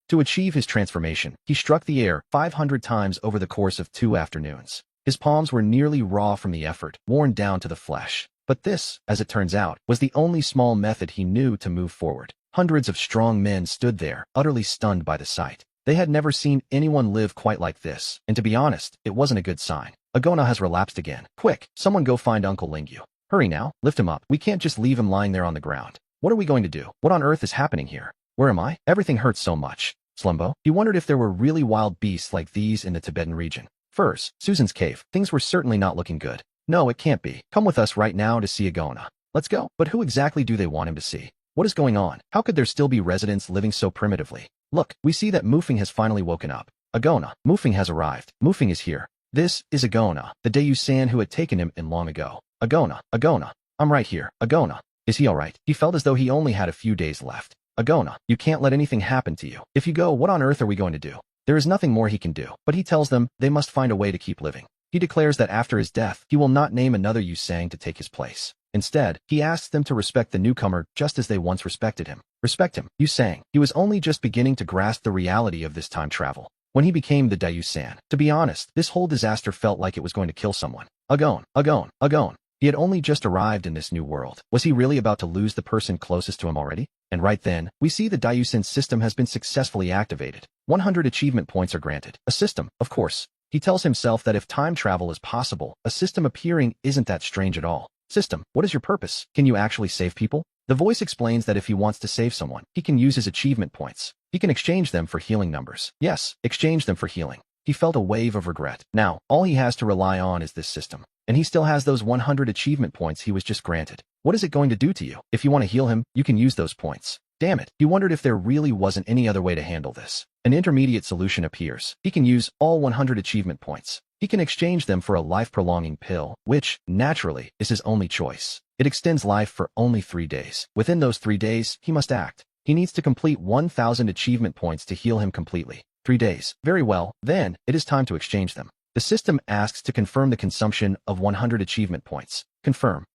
To achieve his transformation, he struck the air 500 times over the course of 2 afternoons. His palms were nearly raw from the effort, worn down to the flesh. But this, as it turns out, was the only small method he knew to move forward. Hundreds of strong men stood there, utterly stunned by the sight. They had never seen anyone live quite like this, and to be honest, it wasn't a good sign. Agona has relapsed again. Quick, someone go find Uncle Lingyu. Hurry now, lift him up. We can't just leave him lying there on the ground. What are we going to do? What on earth is happening here? Where am I? Everything hurts so much. Slumbo? He wondered if there were really wild beasts like these in the Tibetan region. First, Susan's cave. Things were certainly not looking good. No, it can't be. Come with us right now to see Agona. Let's go. But who exactly do they want him to see? What is going on? How could there still be residents living so primitively? Look, we see that Mufing has finally woken up. Agona, Mufing has arrived. Mufing is here. This is Agona, the Dayu-san who had taken him in long ago. Agona, I'm right here. Agona. Is he alright? He felt as though he only had a few days left. Agona, you can't let anything happen to you. If you go, what on earth are we going to do? There is nothing more he can do, but he tells them they must find a way to keep living. He declares that after his death, he will not name another Yusang to take his place. Instead, he asks them to respect the newcomer just as they once respected him. Respect him, Yusang. He was only just beginning to grasp the reality of this time travel when he became the Dayu-san. To be honest, this whole disaster felt like it was going to kill someone. Agon. He had only just arrived in this new world. Was he really about to lose the person closest to him already? And right then, we see the Dayu-san system has been successfully activated. 100 achievement points are granted. A system, of course. He tells himself that if time travel is possible, a system appearing isn't that strange at all. System, what is your purpose? Can you actually save people? The voice explains that if he wants to save someone, he can use his achievement points. He can exchange them for healing numbers. Yes, exchange them for healing. He felt a wave of regret. Now, all he has to rely on is this system. And he still has those 100 achievement points he was just granted. What is it going to do to you? If you want to heal him, you can use those points. Damn it, he wondered if there really wasn't any other way to handle this. An intermediate solution appears. He can use all 100 achievement points. He can exchange them for a life-prolonging pill, which, naturally, is his only choice. It extends life for only 3 days. Within those 3 days, he must act. He needs to complete 1,000 achievement points to heal him completely. 3 days. Very well, then, it is time to exchange them. The system asks to confirm the consumption of 100 achievement points. Confirm.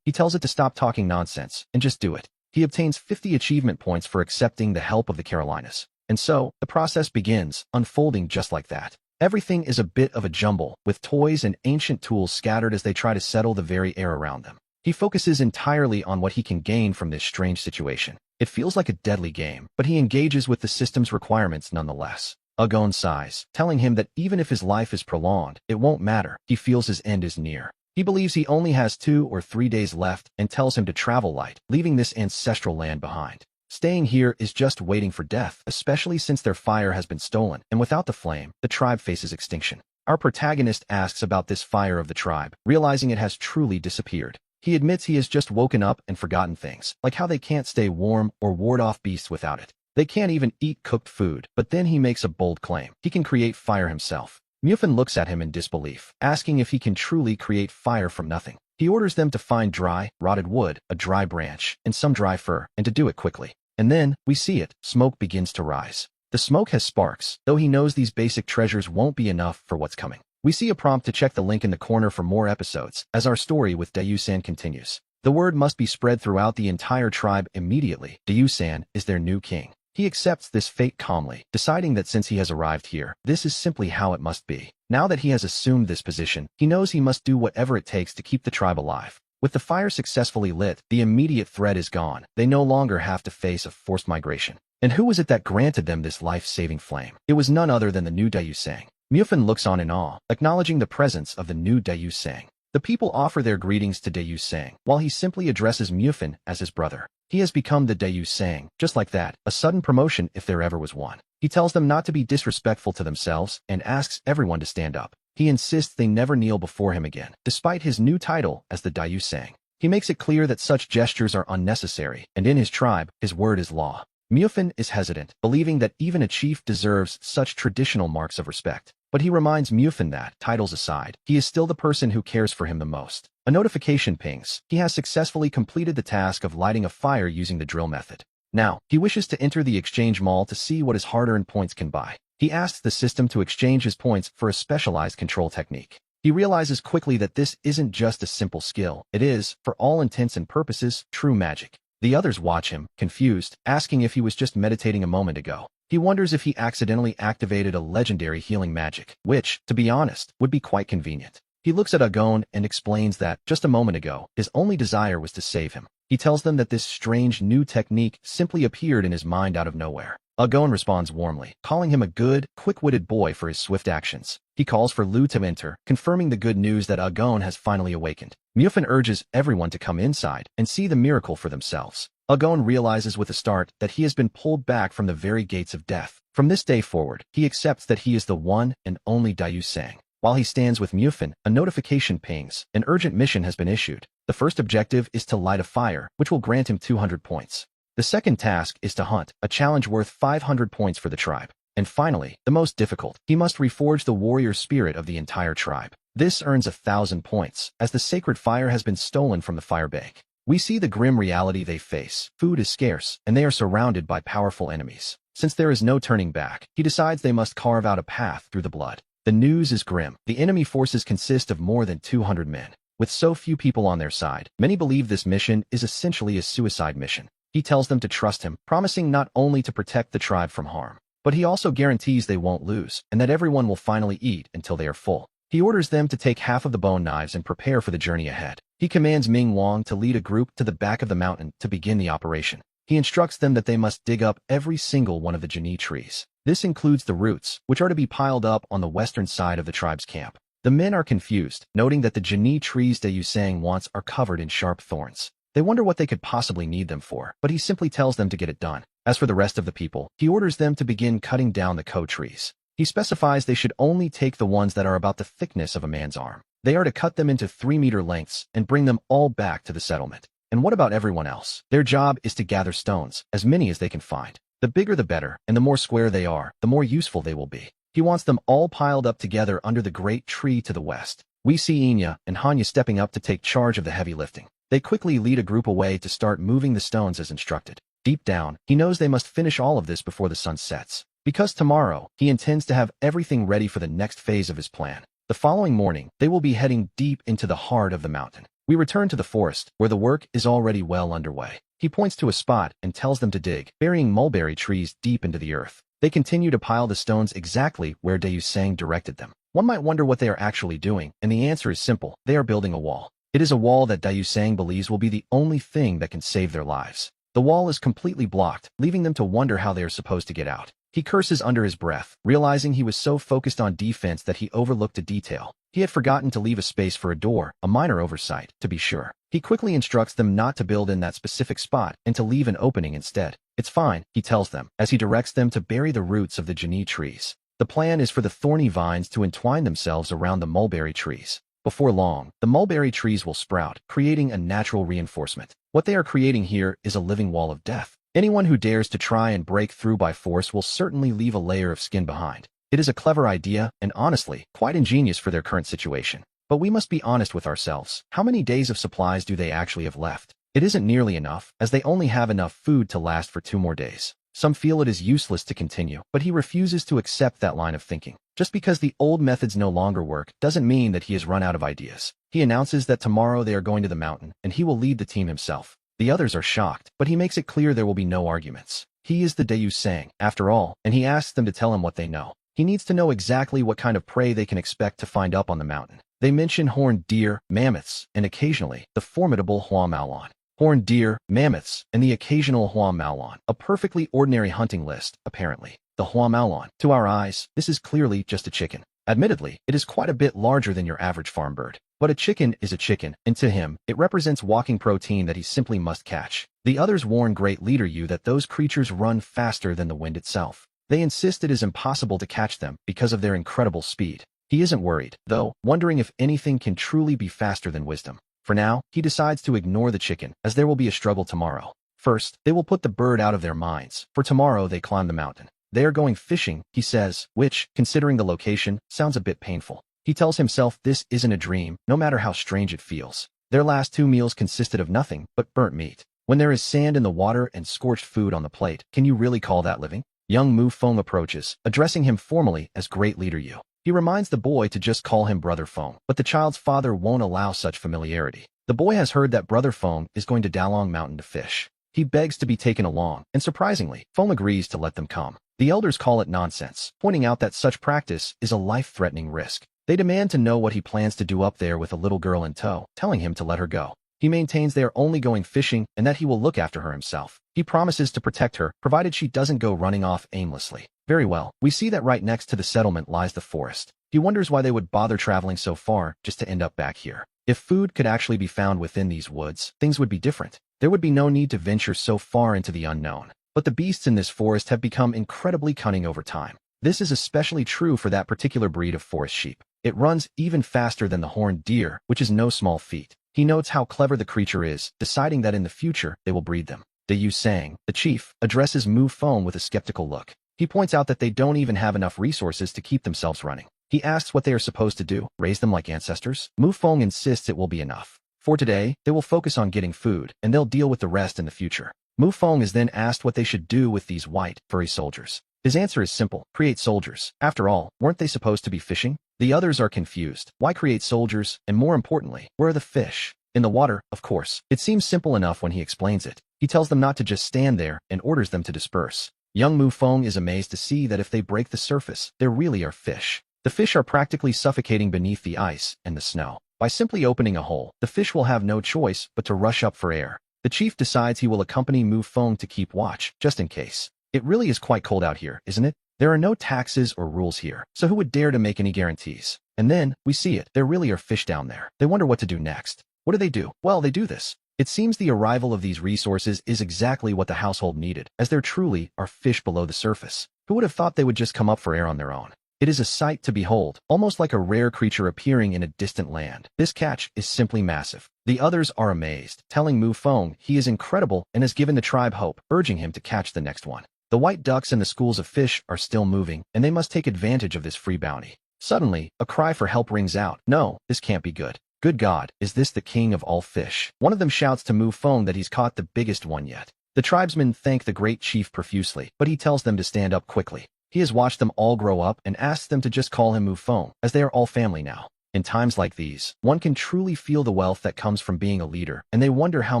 He tells it to stop talking nonsense, and just do it. He obtains 50 achievement points for accepting the help of the Carolinas. And so, the process begins, unfolding just like that. Everything is a bit of a jumble, with toys and ancient tools scattered as they try to settle the very air around them. He focuses entirely on what he can gain from this strange situation. It feels like a deadly game, but he engages with the system's requirements nonetheless. Agon sighs, telling him that even if his life is prolonged, it won't matter. He feels his end is near. He believes he only has 2 or 3 days left and tells him to travel light, leaving this ancestral land behind. Staying here is just waiting for death, especially since their fire has been stolen, and without the flame, the tribe faces extinction. Our protagonist asks about this fire of the tribe, realizing it has truly disappeared. He admits he has just woken up and forgotten things, like how they can't stay warm or ward off beasts without it. They can't even eat cooked food, but then he makes a bold claim. He can create fire himself. Mufin looks at him in disbelief, asking if he can truly create fire from nothing. He orders them to find dry, rotted wood, a dry branch, and some dry fur, and to do it quickly. And then, we see it, smoke begins to rise. The smoke has sparks, though he knows these basic treasures won't be enough for what's coming. We see a prompt to check the link in the corner for more episodes, as our story with Dayu-san continues. The word must be spread throughout the entire tribe immediately. Dayu-san is their new king. He accepts this fate calmly, deciding that since he has arrived here, this is simply how it must be. Now that he has assumed this position, he knows he must do whatever it takes to keep the tribe alive. With the fire successfully lit, the immediate threat is gone. They no longer have to face a forced migration. And who was it that granted them this life-saving flame? It was none other than the new Dayu-san. Mufin looks on in awe, acknowledging the presence of the new Dayu-san. The people offer their greetings to Dayu-san, while he simply addresses Mufin as his brother. He has become the Dayu-san, just like that, a sudden promotion if there ever was one. He tells them not to be disrespectful to themselves and asks everyone to stand up. He insists they never kneel before him again, despite his new title as the Dayu-san. He makes it clear that such gestures are unnecessary, and in his tribe, his word is law. Mufin is hesitant, believing that even a chief deserves such traditional marks of respect. But he reminds Mufin that, titles aside, he is still the person who cares for him the most. A notification pings. He has successfully completed the task of lighting a fire using the drill method. Now, he wishes to enter the exchange mall to see what his hard-earned points can buy. He asks the system to exchange his points for a specialized control technique. He realizes quickly that this isn't just a simple skill. It is, for all intents and purposes, true magic. The others watch him, confused, asking if he was just meditating a moment ago. He wonders if he accidentally activated a legendary healing magic, which, to be honest, would be quite convenient. He looks at Agon and explains that, just a moment ago, his only desire was to save him. He tells them that this strange new technique simply appeared in his mind out of nowhere. Agon responds warmly, calling him a good, quick-witted boy for his swift actions. He calls for Lu to enter, confirming the good news that Agon has finally awakened. Mufin urges everyone to come inside and see the miracle for themselves. Agon realizes with a start that he has been pulled back from the very gates of death. From this day forward, he accepts that he is the one and only Dayu Sang. While he stands with Mufin, a notification pings. An urgent mission has been issued. The first objective is to light a fire, which will grant him 200 points. The second task is to hunt, a challenge worth 500 points for the tribe. And finally, the most difficult, he must reforge the warrior spirit of the entire tribe. This earns 1,000 points, as the sacred fire has been stolen from the fire bank. We see the grim reality they face. Food is scarce, and they are surrounded by powerful enemies. Since there is no turning back, he decides they must carve out a path through the blood. The news is grim. The enemy forces consist of more than 200 men. With so few people on their side, many believe this mission is essentially a suicide mission. He tells them to trust him, promising not only to protect the tribe from harm, but he also guarantees they won't lose, and that everyone will finally eat until they are full. He orders them to take half of the bone knives and prepare for the journey ahead. He commands Ming Wang to lead a group to the back of the mountain to begin the operation. He instructs them that they must dig up every single one of the Jini trees. This includes the roots, which are to be piled up on the western side of the tribe's camp. The men are confused, noting that the Jini trees Dayu Sang wants are covered in sharp thorns. They wonder what they could possibly need them for, but he simply tells them to get it done. As for the rest of the people, he orders them to begin cutting down the ko trees. He specifies they should only take the ones that are about the thickness of a man's arm. They are to cut them into 3-meter lengths and bring them all back to the settlement. And what about everyone else? Their job is to gather stones, as many as they can find. The bigger the better, and the more square they are, the more useful they will be. He wants them all piled up together under the great tree to the west. We see Inya and Hanya stepping up to take charge of the heavy lifting. They quickly lead a group away to start moving the stones as instructed. Deep down, he knows they must finish all of this before the sun sets. Because tomorrow, he intends to have everything ready for the next phase of his plan. The following morning, they will be heading deep into the heart of the mountain. We return to the forest, where the work is already well underway. He points to a spot and tells them to dig, burying mulberry trees deep into the earth. They continue to pile the stones exactly where Dayu Sang directed them. One might wonder what they are actually doing, and the answer is simple. They are building a wall. It is a wall that Dayu Sang believes will be the only thing that can save their lives. The wall is completely blocked, leaving them to wonder how they are supposed to get out. He curses under his breath, realizing he was so focused on defense that he overlooked a detail. He had forgotten to leave a space for a door, a minor oversight, to be sure. He quickly instructs them not to build in that specific spot and to leave an opening instead. It's fine, he tells them, as he directs them to bury the roots of the Jini trees. The plan is for the thorny vines to entwine themselves around the mulberry trees. Before long, the mulberry trees will sprout, creating a natural reinforcement. What they are creating here is a living wall of death. Anyone who dares to try and break through by force will certainly leave a layer of skin behind. It is a clever idea, and honestly, quite ingenious for their current situation. But we must be honest with ourselves. How many days of supplies do they actually have left? It isn't nearly enough, as they only have enough food to last for 2 more days. Some feel it is useless to continue, but he refuses to accept that line of thinking. Just because the old methods no longer work doesn't mean that he has run out of ideas. He announces that tomorrow they are going to the mountain, and he will lead the team himself. The others are shocked, but he makes it clear there will be no arguments. He is the Dayu Sang, after all, and he asks them to tell him what they know. He needs to know exactly what kind of prey they can expect to find up on the mountain. They mention horned deer, mammoths, and occasionally, the formidable Hua Maolon. Horned deer, mammoths, and the occasional Hua Maolon. A perfectly ordinary hunting list, apparently. The Hua Maolon. To our eyes, this is clearly just a chicken. Admittedly, it is quite a bit larger than your average farm bird. But a chicken is a chicken, and to him, it represents walking protein that he simply must catch. The others warn Great Leader Yu that those creatures run faster than the wind itself. They insist it is impossible to catch them because of their incredible speed. He isn't worried, though, wondering if anything can truly be faster than wisdom. For now, he decides to ignore the chicken, as there will be a struggle tomorrow. First, they will put the bird out of their minds, for tomorrow they climb the mountain. They are going fishing, he says, which, considering the location, sounds a bit painful. He tells himself this isn't a dream, no matter how strange it feels. Their last 2 meals consisted of nothing but burnt meat. When there is sand in the water and scorched food on the plate, can you really call that living? Young Mu Feng approaches, addressing him formally as Great Leader Yu. He reminds the boy to just call him Brother Feng, but the child's father won't allow such familiarity. The boy has heard that Brother Feng is going to Dalong Mountain to fish. He begs to be taken along, and surprisingly, Feng agrees to let them come. The elders call it nonsense, pointing out that such practice is a life-threatening risk. They demand to know what he plans to do up there with a little girl in tow, telling him to let her go. He maintains they are only going fishing and that he will look after her himself. He promises to protect her, provided she doesn't go running off aimlessly. Very well, we see that right next to the settlement lies the forest. He wonders why they would bother traveling so far just to end up back here. If food could actually be found within these woods, things would be different. There would be no need to venture so far into the unknown. But the beasts in this forest have become incredibly cunning over time. This is especially true for that particular breed of forest sheep. It runs even faster than the horned deer, which is no small feat. He notes how clever the creature is, deciding that in the future they will breed them. De Yu Sang, the chief, addresses Mu Feng with a skeptical look. He points out that they don't even have enough resources to keep themselves running. He asks what they are supposed to do, raise them like ancestors? Mu Feng insists it will be enough. For today, they will focus on getting food, and they'll deal with the rest in the future. Mu Feng is then asked what they should do with these white, furry soldiers. His answer is simple: create soldiers. After all, weren't they supposed to be fishing? The others are confused. Why create soldiers? And more importantly, where are the fish? In the water, of course. It seems simple enough when he explains it. He tells them not to just stand there and orders them to disperse. Young Mu Feng is amazed to see that if they break the surface, there really are fish. The fish are practically suffocating beneath the ice and the snow. By simply opening a hole, the fish will have no choice but to rush up for air. The chief decides he will accompany Mu Feng to keep watch, just in case. It really is quite cold out here, isn't it? There are no taxes or rules here, so who would dare to make any guarantees? And then, we see it, there really are fish down there. They wonder what to do next. What do? Well, they do this. It seems the arrival of these resources is exactly what the household needed, as there truly are fish below the surface. Who would have thought they would just come up for air on their own? It is a sight to behold, almost like a rare creature appearing in a distant land. This catch is simply massive. The others are amazed, telling Mu Feng he is incredible and has given the tribe hope, urging him to catch the next one. The white ducks and the schools of fish are still moving, and they must take advantage of this free bounty. Suddenly, a cry for help rings out. No, this can't be good. Good God, is this the king of all fish? One of them shouts to Mu Feng that he's caught the biggest one yet. The tribesmen thank the great chief profusely, but he tells them to stand up quickly. He has watched them all grow up and asks them to just call him Mu Feng, as they are all family now. In times like these, one can truly feel the wealth that comes from being a leader, and they wonder how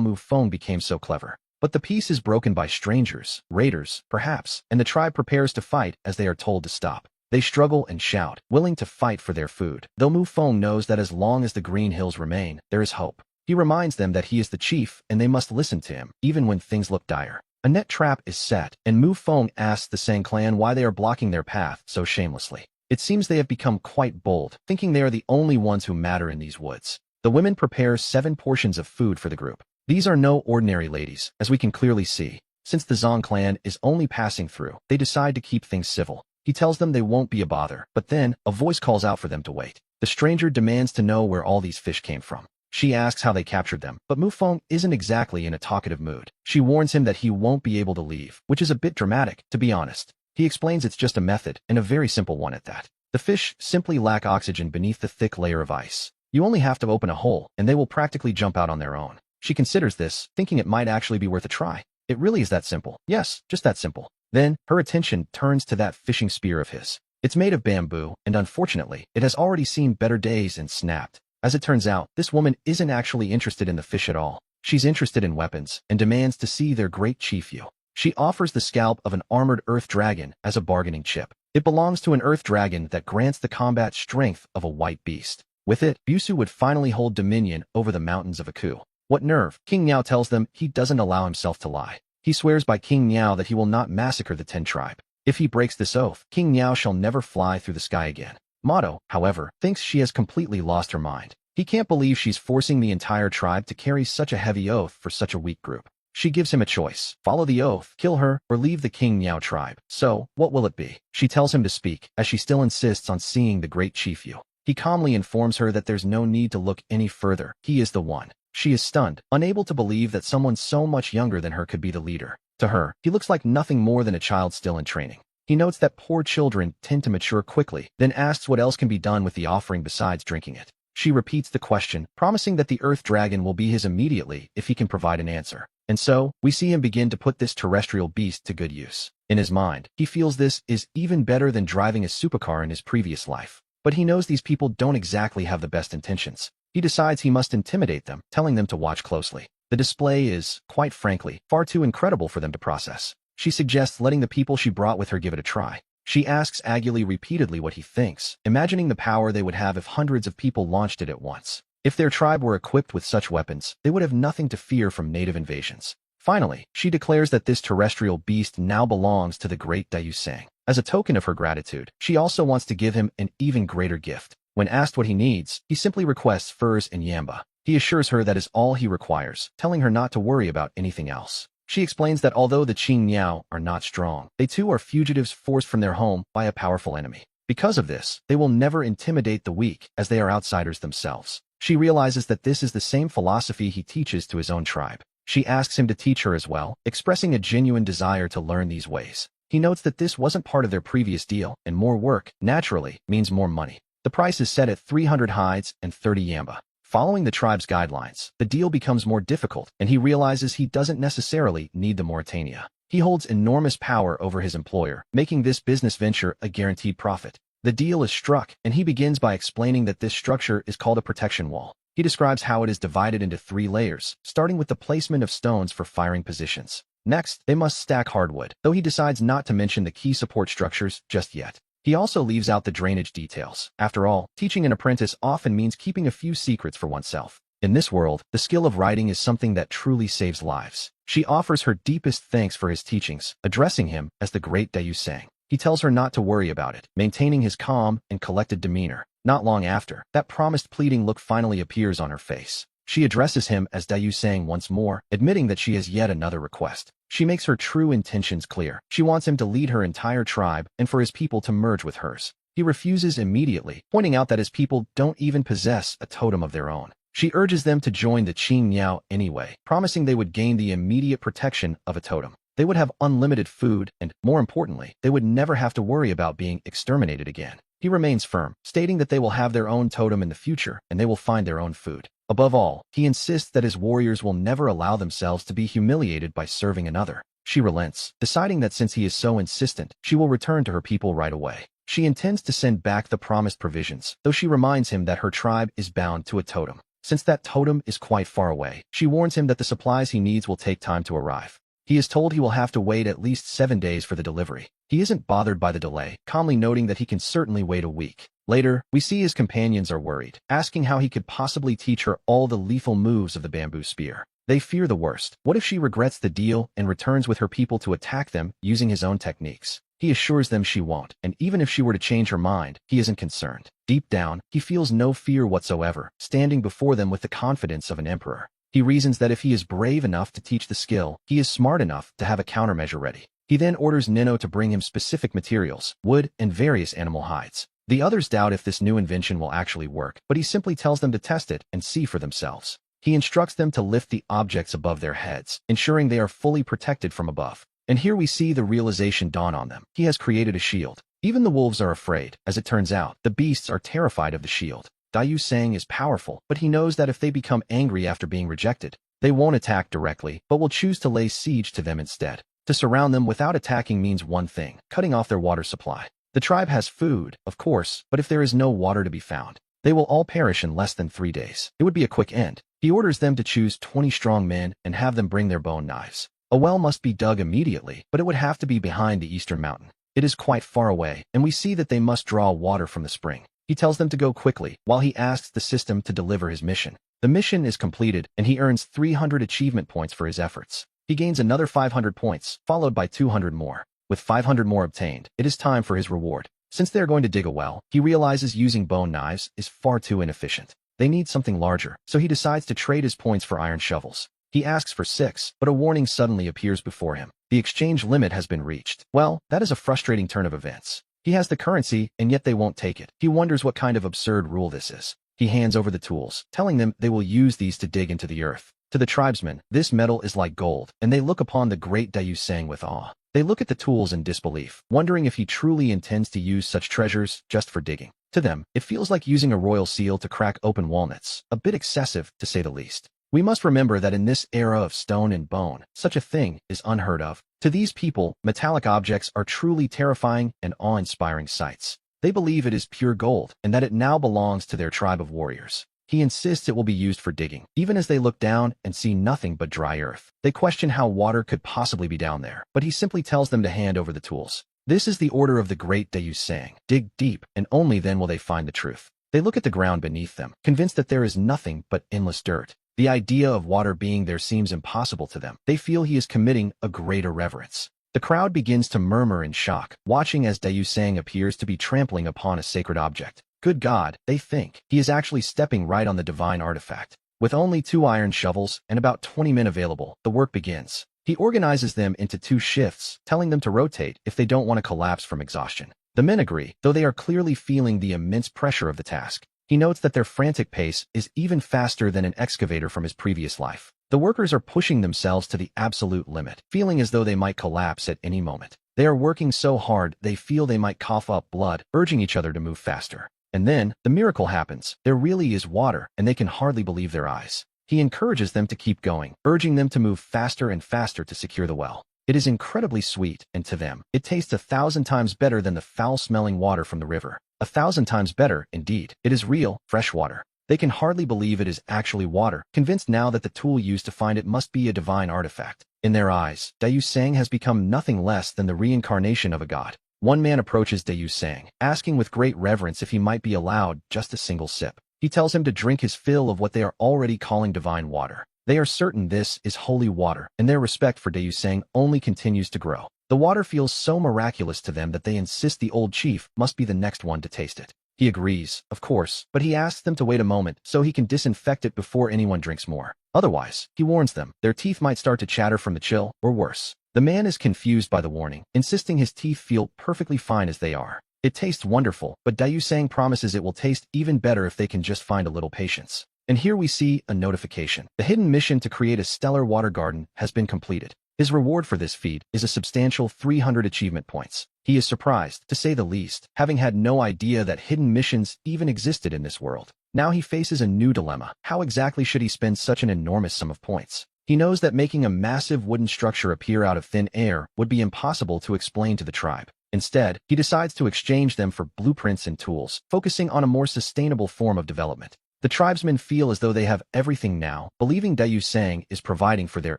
Mu Feng became so clever. But the peace is broken by strangers, raiders, perhaps, and the tribe prepares to fight as they are told to stop. They struggle and shout, willing to fight for their food, though Mu Feng knows that as long as the green hills remain, there is hope. He reminds them that he is the chief and they must listen to him, even when things look dire. A net trap is set, and Mu Feng asks the Sang clan why they are blocking their path so shamelessly. It seems they have become quite bold, thinking they are the only ones who matter in these woods. The women prepare 7 portions of food for the group. These are no ordinary ladies, as we can clearly see. Since the Zong clan is only passing through, they decide to keep things civil. He tells them they won't be a bother, but then, a voice calls out for them to wait. The stranger demands to know where all these fish came from. She asks how they captured them, but Mu Feng isn't exactly in a talkative mood. She warns him that he won't be able to leave, which is a bit dramatic, to be honest. He explains it's just a method, and a very simple one at that. The fish simply lack oxygen beneath the thick layer of ice. You only have to open a hole, and they will practically jump out on their own. She considers this, thinking it might actually be worth a try. It really is that simple. Yes, just that simple. Then, her attention turns to that fishing spear of his. It's made of bamboo, and unfortunately, it has already seen better days and snapped. As it turns out, this woman isn't actually interested in the fish at all. She's interested in weapons, and demands to see their great chief Yu. She offers the scalp of an armored earth dragon as a bargaining chip. It belongs to an earth dragon that grants the combat strength of a white beast. With it, Busu would finally hold dominion over the mountains of Aku. What nerve! King Miao tells them he doesn't allow himself to lie. He swears by King Miao that he will not massacre the 10 tribe. If he breaks this oath, King Miao shall never fly through the sky again. Motto, however, thinks she has completely lost her mind. He can't believe she's forcing the entire tribe to carry such a heavy oath for such a weak group. She gives him a choice: follow the oath, kill her, or leave the King Miao tribe. So, what will it be? She tells him to speak, as she still insists on seeing the great chief Yu. He calmly informs her that there's no need to look any further. He is the one. She is stunned, unable to believe that someone so much younger than her could be the leader. To her, he looks like nothing more than a child still in training. He notes that poor children tend to mature quickly, then asks what else can be done with the offering besides drinking it. She repeats the question, promising that the earth dragon will be his immediately if he can provide an answer. And so, we see him begin to put this terrestrial beast to good use. In his mind, he feels this is even better than driving a supercar in his previous life. But he knows these people don't exactly have the best intentions. He decides he must intimidate them, telling them to watch closely. The display is, quite frankly, far too incredible for them to process. She suggests letting the people she brought with her give it a try. She asks Aguli repeatedly what he thinks, imagining the power they would have if hundreds of people launched it at once. If their tribe were equipped with such weapons, they would have nothing to fear from native invasions. Finally, she declares that this terrestrial beast now belongs to the great Daiyusang. As a token of her gratitude, she also wants to give him an even greater gift. When asked what he needs, he simply requests furs and yamba. He assures her that is all he requires, telling her not to worry about anything else. She explains that although the Qing Niao are not strong, they too are fugitives forced from their home by a powerful enemy. Because of this, they will never intimidate the weak, as they are outsiders themselves. She realizes that this is the same philosophy he teaches to his own tribe. She asks him to teach her as well, expressing a genuine desire to learn these ways. He notes that this wasn't part of their previous deal, and more work, naturally, means more money. The price is set at 300 hides and 30 yamba. Following the tribe's guidelines, the deal becomes more difficult, and he realizes he doesn't necessarily need the Mauritania. He holds enormous power over his employer, making this business venture a guaranteed profit. The deal is struck, and he begins by explaining that this structure is called a protection wall. He describes how it is divided into 3 layers, starting with the placement of stones for firing positions. Next, they must stack hardwood, though he decides not to mention the key support structures just yet. He also leaves out the drainage details. After all, teaching an apprentice often means keeping a few secrets for oneself. In this world, the skill of writing is something that truly saves lives. She offers her deepest thanks for his teachings, addressing him as the great Daiyusang. He tells her not to worry about it, maintaining his calm and collected demeanor. Not long after, that promised pleading look finally appears on her face. She addresses him as Daiyusang once more, admitting that she has yet another request. She makes her true intentions clear. She wants him to lead her entire tribe and for his people to merge with hers. He refuses immediately, pointing out that his people don't even possess a totem of their own. She urges them to join the Qing Niao anyway, promising they would gain the immediate protection of a totem. They would have unlimited food and, more importantly, they would never have to worry about being exterminated again. He remains firm, stating that they will have their own totem in the future and they will find their own food. Above all, he insists that his warriors will never allow themselves to be humiliated by serving another. She relents, deciding that since he is so insistent, she will return to her people right away. She intends to send back the promised provisions, though she reminds him that her tribe is bound to a totem. Since that totem is quite far away, she warns him that the supplies he needs will take time to arrive. He is told he will have to wait at least 7 days for the delivery. He isn't bothered by the delay, calmly noting that he can certainly wait a week. Later, we see his companions are worried, asking how he could possibly teach her all the lethal moves of the bamboo spear. They fear the worst. What if she regrets the deal and returns with her people to attack them using his own techniques? He assures them she won't, and even if she were to change her mind, he isn't concerned. Deep down, he feels no fear whatsoever, standing before them with the confidence of an emperor. He reasons that if he is brave enough to teach the skill, he is smart enough to have a countermeasure ready. He then orders Nino to bring him specific materials, wood, and various animal hides. The others doubt if this new invention will actually work, but he simply tells them to test it and see for themselves. He instructs them to lift the objects above their heads, ensuring they are fully protected from above. And here we see the realization dawn on them. He has created a shield. Even the wolves are afraid. As it turns out, the beasts are terrified of the shield. Daiyusang is powerful, but he knows that if they become angry after being rejected, they won't attack directly, but will choose to lay siege to them instead. To surround them without attacking means one thing: cutting off their water supply. The tribe has food, of course, but if there is no water to be found, they will all perish in less than 3 days. It would be a quick end. He orders them to choose 20 strong men and have them bring their bone knives. A well must be dug immediately, but it would have to be behind the eastern mountain. It is quite far away, and we see that they must draw water from the spring. He tells them to go quickly, while he asks the system to deliver his mission. The mission is completed, and he earns 300 achievement points for his efforts. He gains another 500 points, followed by 200 more. With 500 more obtained, it is time for his reward. Since they are going to dig a well, he realizes using bone knives is far too inefficient. They need something larger, so he decides to trade his points for iron shovels. He asks for 6, but a warning suddenly appears before him. The exchange limit has been reached. Well, that is a frustrating turn of events. He has the currency, and yet they won't take it. He wonders what kind of absurd rule this is. He hands over the tools, telling them they will use these to dig into the earth. To the tribesmen, this metal is like gold, and they look upon the great Daiyusang with awe. They look at the tools in disbelief, wondering if he truly intends to use such treasures just for digging. To them, it feels like using a royal seal to crack open walnuts, a bit excessive, to say the least. We must remember that in this era of stone and bone, such a thing is unheard of. To these people, metallic objects are truly terrifying and awe-inspiring sights. They believe it is pure gold, and that it now belongs to their tribe of warriors. He insists it will be used for digging, even as they look down and see nothing but dry earth. They question how water could possibly be down there, but he simply tells them to hand over the tools. This is the order of the great Dayu saying, dig deep, and only then will they find the truth. They look at the ground beneath them, convinced that there is nothing but endless dirt. The idea of water being there seems impossible to them. They feel he is committing a great irreverence. The crowd begins to murmur in shock, watching as Dayu Sang appears to be trampling upon a sacred object. Good God, they think. He is actually stepping right on the divine artifact. With only 2 iron shovels and about 20 men available, the work begins. He organizes them into 2 shifts, telling them to rotate if they don't want to collapse from exhaustion. The men agree, though they are clearly feeling the immense pressure of the task. He notes that their frantic pace is even faster than an excavator from his previous life. The workers are pushing themselves to the absolute limit, feeling as though they might collapse at any moment. They are working so hard they feel they might cough up blood, urging each other to move faster. And then, the miracle happens. There really is water, and they can hardly believe their eyes. He encourages them to keep going, urging them to move faster and faster to secure the well. It is incredibly sweet, and to them, it tastes 1,000 times better than the foul-smelling water from the river. 1,000 times better, indeed. It is real, fresh water. They can hardly believe it is actually water, convinced now that the tool used to find it must be a divine artifact. In their eyes, Dayu Sang has become nothing less than the reincarnation of a god. One man approaches Dayu Sang, asking with great reverence if he might be allowed just a single sip. He tells him to drink his fill of what they are already calling divine water. They are certain this is holy water, and their respect for Dayu Sang only continues to grow. The water feels so miraculous to them that they insist the old chief must be the next one to taste it. He agrees, of course, but he asks them to wait a moment so he can disinfect it before anyone drinks more. Otherwise, he warns them, their teeth might start to chatter from the chill, or worse. The man is confused by the warning, insisting his teeth feel perfectly fine as they are. It tastes wonderful, but Dayu Sang promises it will taste even better if they can just find a little patience. And here we see a notification. The hidden mission to create a stellar water garden has been completed. His reward for this feat is a substantial 300 achievement points. He is surprised, to say the least, having had no idea that hidden missions even existed in this world. Now he faces a new dilemma. How exactly should he spend such an enormous sum of points? He knows that making a massive wooden structure appear out of thin air would be impossible to explain to the tribe. Instead, he decides to exchange them for blueprints and tools, focusing on a more sustainable form of development. The tribesmen feel as though they have everything now, believing Dayu Sang is providing for their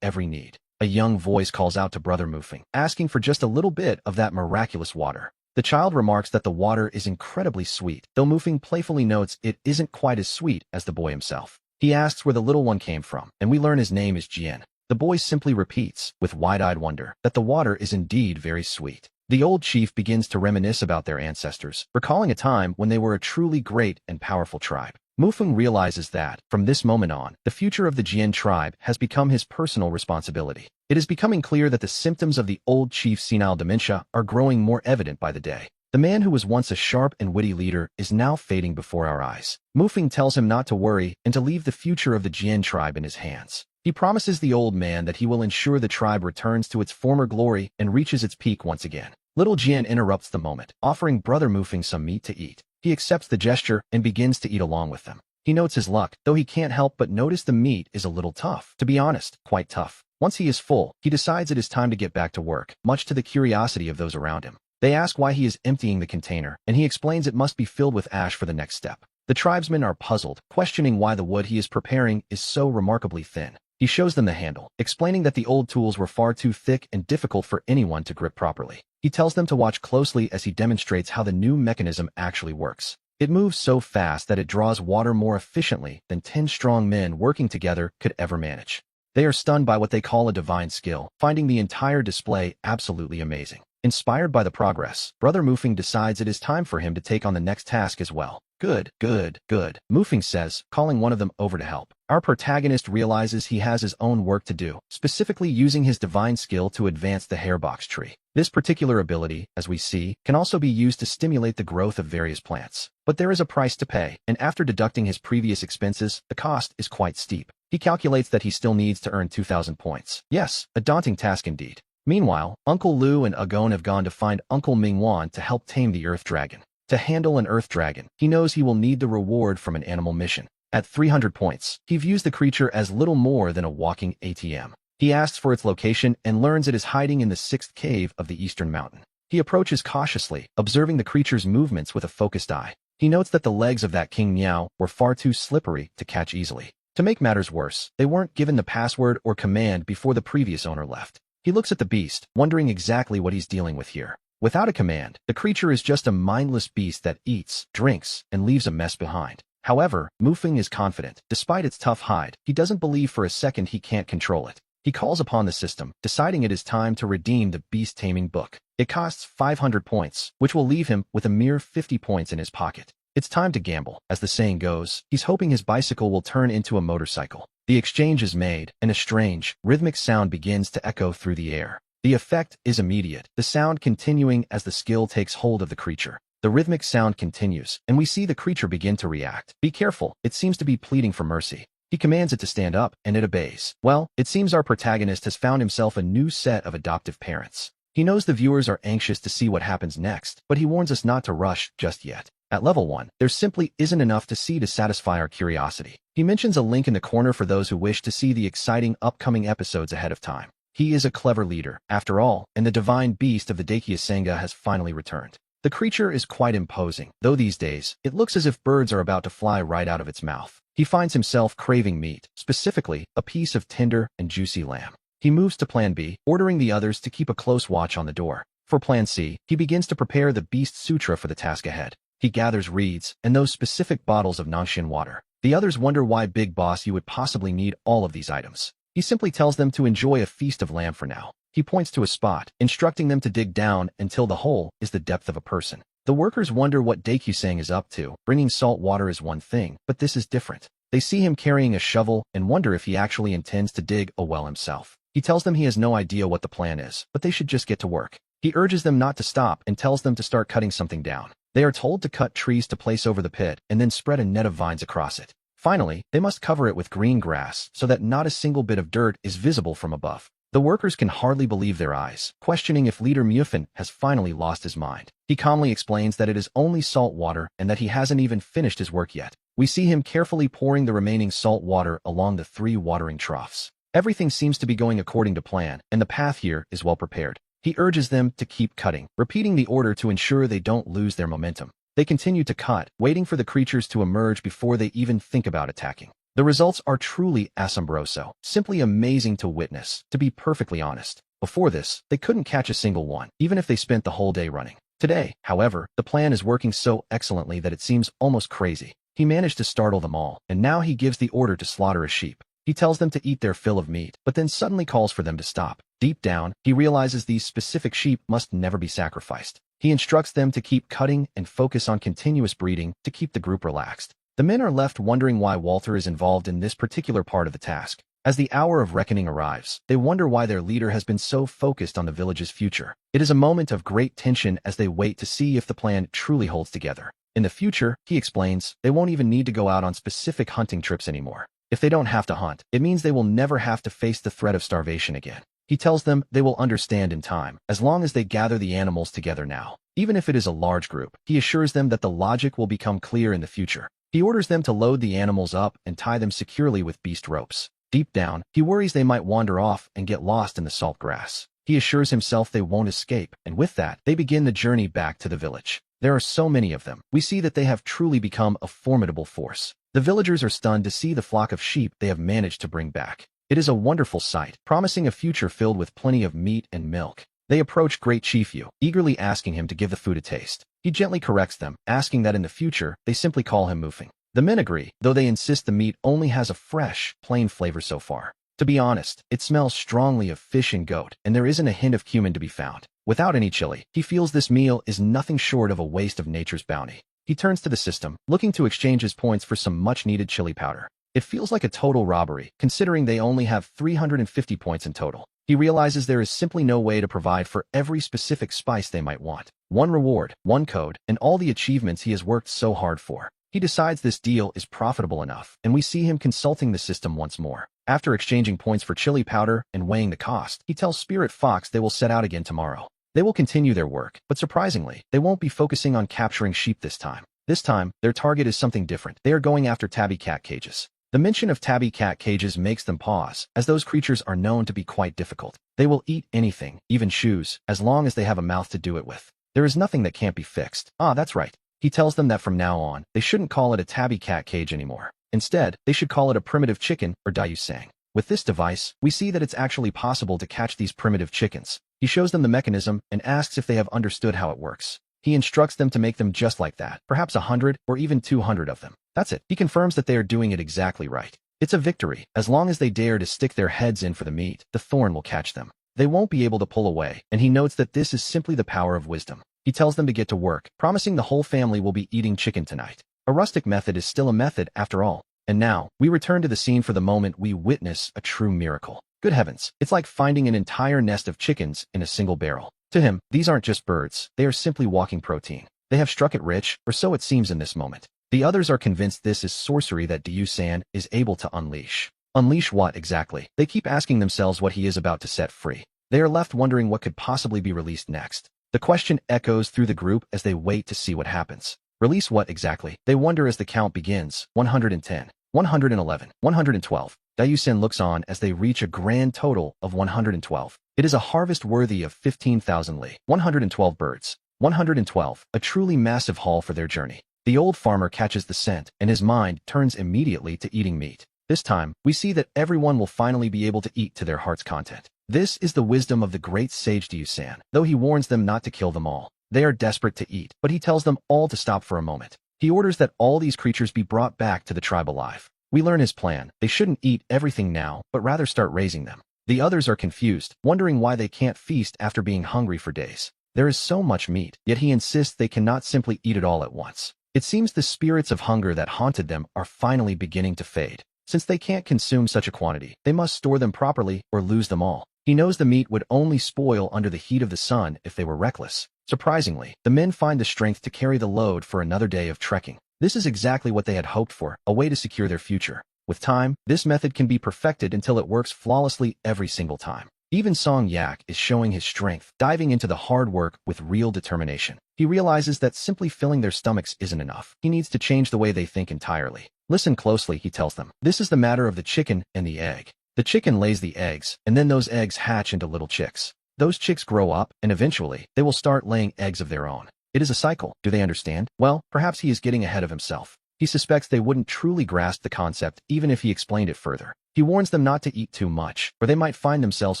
every need. A young voice calls out to Brother Mufing, asking for just a little bit of that miraculous water. The child remarks that the water is incredibly sweet, though Mufing playfully notes it isn't quite as sweet as the boy himself. He asks where the little one came from, and we learn his name is Jian. The boy simply repeats, with wide-eyed wonder, that the water is indeed very sweet. The old chief begins to reminisce about their ancestors, recalling a time when they were a truly great and powerful tribe. Mufeng realizes that, from this moment on, the future of the Jian tribe has become his personal responsibility. It is becoming clear that the symptoms of the old chief's senile dementia are growing more evident by the day. The man who was once a sharp and witty leader is now fading before our eyes. Mufeng tells him not to worry and to leave the future of the Jian tribe in his hands. He promises the old man that he will ensure the tribe returns to its former glory and reaches its peak once again. Little Jian interrupts the moment, offering Brother Mufeng some meat to eat. He accepts the gesture and begins to eat along with them. He notes his luck, though he can't help but notice the meat is a little tough. To be honest, quite tough. Once he is full, he decides it is time to get back to work, much to the curiosity of those around him. They ask why he is emptying the container, and he explains it must be filled with ash for the next step. The tribesmen are puzzled, questioning why the wood he is preparing is so remarkably thin. He shows them the handle, explaining that the old tools were far too thick and difficult for anyone to grip properly. He tells them to watch closely as he demonstrates how the new mechanism actually works. It moves so fast that it draws water more efficiently than 10 strong men working together could ever manage. They are stunned by what they call a divine skill, finding the entire display absolutely amazing. Inspired by the progress, Brother Mufeng decides it is time for him to take on the next task as well. Good, Mufeng says, calling one of them over to help. Our protagonist realizes he has his own work to do, specifically using his divine skill to advance the hairbox tree. This particular ability, as we see, can also be used to stimulate the growth of various plants. But there is a price to pay, and after deducting his previous expenses, the cost is quite steep. He calculates that he still needs to earn 2,000 points. Yes, a daunting task indeed. Meanwhile, Uncle Lu and Agon have gone to find Uncle Mingwan to help tame the Earth Dragon. To handle an Earth Dragon, he knows he will need the reward from an animal mission. At 300 points, he views the creature as little more than a walking ATM. He asks for its location and learns it is hiding in the 6th cave of the Eastern Mountain. He approaches cautiously, observing the creature's movements with a focused eye. He notes that the legs of that King Meow were far too slippery to catch easily. To make matters worse, they weren't given the password or command before the previous owner left. He looks at the beast, wondering exactly what he's dealing with here. Without a command, the creature is just a mindless beast that eats, drinks, and leaves a mess behind. However, Mufeng is confident. Despite its tough hide, he doesn't believe for a second he can't control it. He calls upon the system, deciding it is time to redeem the beast taming book. It costs 500 points, which will leave him with a mere 50 points in his pocket. It's time to gamble. As the saying goes, he's hoping his bicycle will turn into a motorcycle. The exchange is made, and a strange, rhythmic sound begins to echo through the air. The effect is immediate, the sound continuing as the skill takes hold of the creature. The rhythmic sound continues, and we see the creature begin to react. Be careful, it seems to be pleading for mercy. He commands it to stand up, and it obeys. Well, it seems our protagonist has found himself a new set of adoptive parents. He knows the viewers are anxious to see what happens next, but he warns us not to rush just yet. At level 1, there simply isn't enough to see to satisfy our curiosity. He mentions a link in the corner for those who wish to see the exciting upcoming episodes ahead of time. He is a clever leader, after all, and the divine beast of the Daikya Senga has finally returned. The creature is quite imposing, though these days, it looks as if birds are about to fly right out of its mouth. He finds himself craving meat, specifically, a piece of tender and juicy lamb. He moves to Plan B, ordering the others to keep a close watch on the door. For Plan C, he begins to prepare the Beast Sutra for the task ahead. He gathers reeds and those specific bottles of Nanshin water. The others wonder why Big Boss you would possibly need all of these items. He simply tells them to enjoy a feast of lamb for now. He points to a spot, instructing them to dig down until the hole is the depth of a person. The workers wonder what Daikyu-sang is up to. Bringing salt water is one thing, but this is different. They see him carrying a shovel and wonder if he actually intends to dig a well himself. He tells them he has no idea what the plan is, but they should just get to work. He urges them not to stop and tells them to start cutting something down. They are told to cut trees to place over the pit and then spread a net of vines across it. Finally, they must cover it with green grass so that not a single bit of dirt is visible from above. The workers can hardly believe their eyes, questioning if leader Mufeng has finally lost his mind. He calmly explains that it is only salt water and that he hasn't even finished his work yet. We see him carefully pouring the remaining salt water along the 3 watering troughs. Everything seems to be going according to plan, and the path here is well prepared. He urges them to keep cutting, repeating the order to ensure they don't lose their momentum. They continue to cut, waiting for the creatures to emerge before they even think about attacking. The results are truly asombroso, simply amazing to witness, to be perfectly honest. Before this, they couldn't catch a single one, even if they spent the whole day running. Today, however, the plan is working so excellently that it seems almost crazy. He managed to startle them all, and now he gives the order to slaughter a sheep. He tells them to eat their fill of meat, but then suddenly calls for them to stop. Deep down, he realizes these specific sheep must never be sacrificed. He instructs them to keep cutting and focus on continuous breeding to keep the group relaxed. The men are left wondering why Walter is involved in this particular part of the task. As the hour of reckoning arrives, they wonder why their leader has been so focused on the village's future. It is a moment of great tension as they wait to see if the plan truly holds together. In the future, he explains, they won't even need to go out on specific hunting trips anymore. If they don't have to hunt, it means they will never have to face the threat of starvation again. He tells them they will understand in time, as long as they gather the animals together now. Even if it is a large group, he assures them that the logic will become clear in the future. He orders them to load the animals up and tie them securely with beast ropes. Deep down, he worries they might wander off and get lost in the salt grass. He assures himself they won't escape, and with that, they begin the journey back to the village. There are so many of them. We see that they have truly become a formidable force. The villagers are stunned to see the flock of sheep they have managed to bring back. It is a wonderful sight, promising a future filled with plenty of meat and milk. They approach Great Chief Yu, eagerly asking him to give the food a taste. He gently corrects them, asking that in the future, they simply call him Mufeng. The men agree, though they insist the meat only has a fresh, plain flavor so far. To be honest, it smells strongly of fish and goat, and there isn't a hint of cumin to be found. Without any chili, he feels this meal is nothing short of a waste of nature's bounty. He turns to the system, looking to exchange his points for some much-needed chili powder. It feels like a total robbery, considering they only have 350 points in total. He realizes there is simply no way to provide for every specific spice they might want. One reward, one code, and all the achievements he has worked so hard for. He decides this deal is profitable enough, and we see him consulting the system once more. After exchanging points for chili powder and weighing the cost, he tells Spirit Fox they will set out again tomorrow. They will continue their work, but surprisingly, they won't be focusing on capturing sheep this time. This time, their target is something different. They are going after tabby cat cages. The mention of tabby cat cages makes them pause, as those creatures are known to be quite difficult. They will eat anything, even shoes, as long as they have a mouth to do it with. There is nothing that can't be fixed. Ah, that's right. He tells them that from now on, they shouldn't call it a tabby cat cage anymore. Instead, they should call it a primitive chicken or Dayu-sang. With this device, we see that it's actually possible to catch these primitive chickens. He shows them the mechanism and asks if they have understood how it works. He instructs them to make them just like that, perhaps 100 or even 200 of them. That's it. He confirms that they are doing it exactly right. It's a victory. As long as they dare to stick their heads in for the meat, the thorn will catch them. They won't be able to pull away, and he notes that this is simply the power of wisdom. He tells them to get to work, promising the whole family will be eating chicken tonight. A rustic method is still a method after all. And now, we return to the scene for the moment we witness a true miracle. Good heavens, it's like finding an entire nest of chickens in a single barrel. To him, these aren't just birds, they are simply walking protein. They have struck it rich, or so it seems in this moment. The others are convinced this is sorcery that Dayu-san is able to unleash. Unleash what exactly? They keep asking themselves what he is about to set free. They are left wondering what could possibly be released next. The question echoes through the group as they wait to see what happens. Release what exactly? They wonder as the count begins. 110, 111, 112. Dayu-san looks on as they reach a grand total of 112. It is a harvest worthy of 15,000 li. 112 birds. 112, a truly massive haul for their journey. The old farmer catches the scent, and his mind turns immediately to eating meat. This time, we see that everyone will finally be able to eat to their heart's content. This is the wisdom of the great sage Dayu-san, though he warns them not to kill them all. They are desperate to eat, but he tells them all to stop for a moment. He orders that all these creatures be brought back to the tribe alive. We learn his plan. They shouldn't eat everything now, but rather start raising them. The others are confused, wondering why they can't feast after being hungry for days. There is so much meat, yet he insists they cannot simply eat it all at once. It seems the spirits of hunger that haunted them are finally beginning to fade. Since they can't consume such a quantity, they must store them properly or lose them all. He knows the meat would only spoil under the heat of the sun if they were reckless. Surprisingly, the men find the strength to carry the load for another day of trekking. This is exactly what they had hoped for, a way to secure their future. With time, this method can be perfected until it works flawlessly every single time. Even Song Yak is showing his strength, diving into the hard work with real determination. He realizes that simply filling their stomachs isn't enough. He needs to change the way they think entirely. Listen closely, he tells them. This is the matter of the chicken and the egg. The chicken lays the eggs, and then those eggs hatch into little chicks. Those chicks grow up, and eventually, they will start laying eggs of their own. It is a cycle. Do they understand? Well, perhaps he is getting ahead of himself. He suspects they wouldn't truly grasp the concept even if he explained it further. He warns them not to eat too much, or they might find themselves